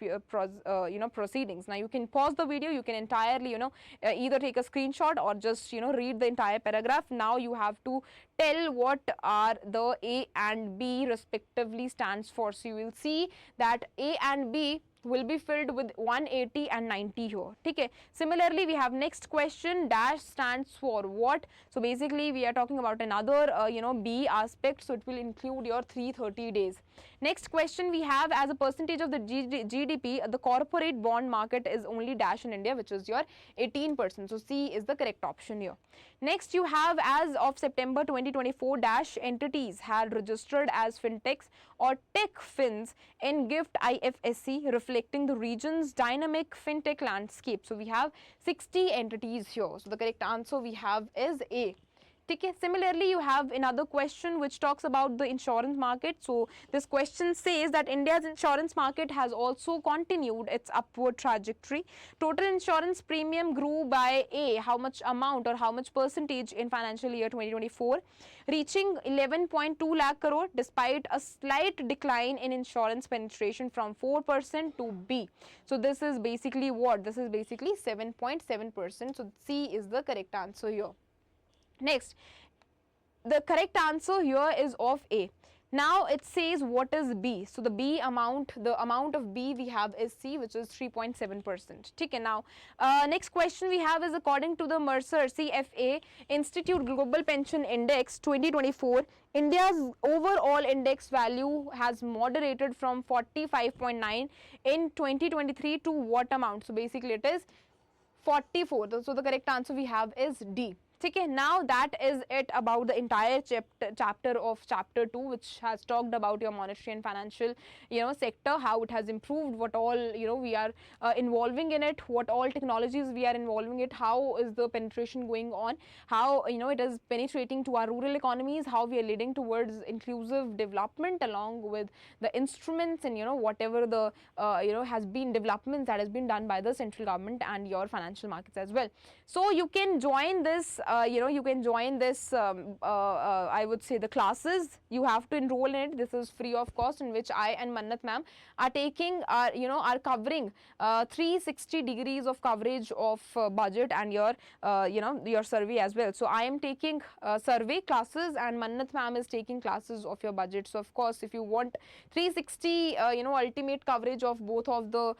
proceedings. Now you can pause the video, you can entirely either take a screenshot or just read the entire paragraph. Now you have to tell what are the A and B respectively stands for. So you will see that A and B will be filled with 180 and 90 here. Okay. Similarly, we have next question, dash stands for what? So basically we are talking about another B aspect, so it will include your 330 days. Next question we have, as a percentage of the GDP, the corporate bond market is only dash in India, which is your 18%. So C is the correct option here. Next you have, as of September 2024, dash entities had registered as fintechs or tech fins in GIFT IFSC, reflecting the region's dynamic fintech landscape. So we have 60 entities here. So the correct answer we have is A. Okay. Similarly, you have another question which talks about the insurance market. So this question says that India's insurance market has also continued its upward trajectory. Total insurance premium grew by A, how much amount or how much percentage in financial year 2024, reaching 11.2 lakh crore, despite a slight decline in insurance penetration from 4% to B. So this is basically what? This is basically 7.7%. So C is the correct answer here. Next, the correct answer here is of A. Now it says what is B. So the amount of B we have is C, which is 3.7%. Okay. Now next question we have is, according to the Mercer CFA Institute Global Pension Index 2024, India's overall index value has moderated from 45.9 in 2023 to what amount? So basically it is 44. So the correct answer we have is D. Okay, now that is it about the entire chapter of chapter 2, which has talked about your monetary and financial sector, how it has improved, what all we are involving in it, what all technologies we are involving it, how is the penetration going on, how it is penetrating to our rural economies, how we are leading towards inclusive development along with the instruments and whatever the has been developments that has been done by the central government and your financial markets as well. So you can join this you can join this, I would say, the classes. You have to enroll in it. This is free of cost, in which I and Mannat ma'am are taking, are covering 360 degrees of coverage of budget and your, your survey as well. So I am taking survey classes, and Mannat ma'am is taking classes of your budget. So of course, if you want 360, ultimate coverage of both of the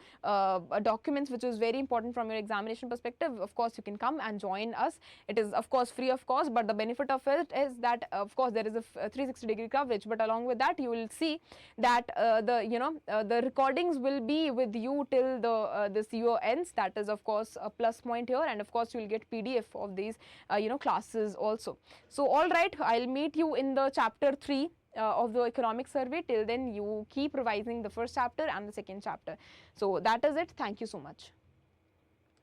documents, which is very important from your examination perspective, of course you can come and join us. It is of course free of cost, but the benefit of it is that of course there is a 360-degree coverage, but along with that you will see that the recordings will be with you till the this year ends. That is of course a plus point here, and of course you will get PDF of these classes also. So all right, I'll meet you in the chapter 3 of the economic survey. Till then, you keep revising the first chapter and the second chapter. So that is it. Thank you so much.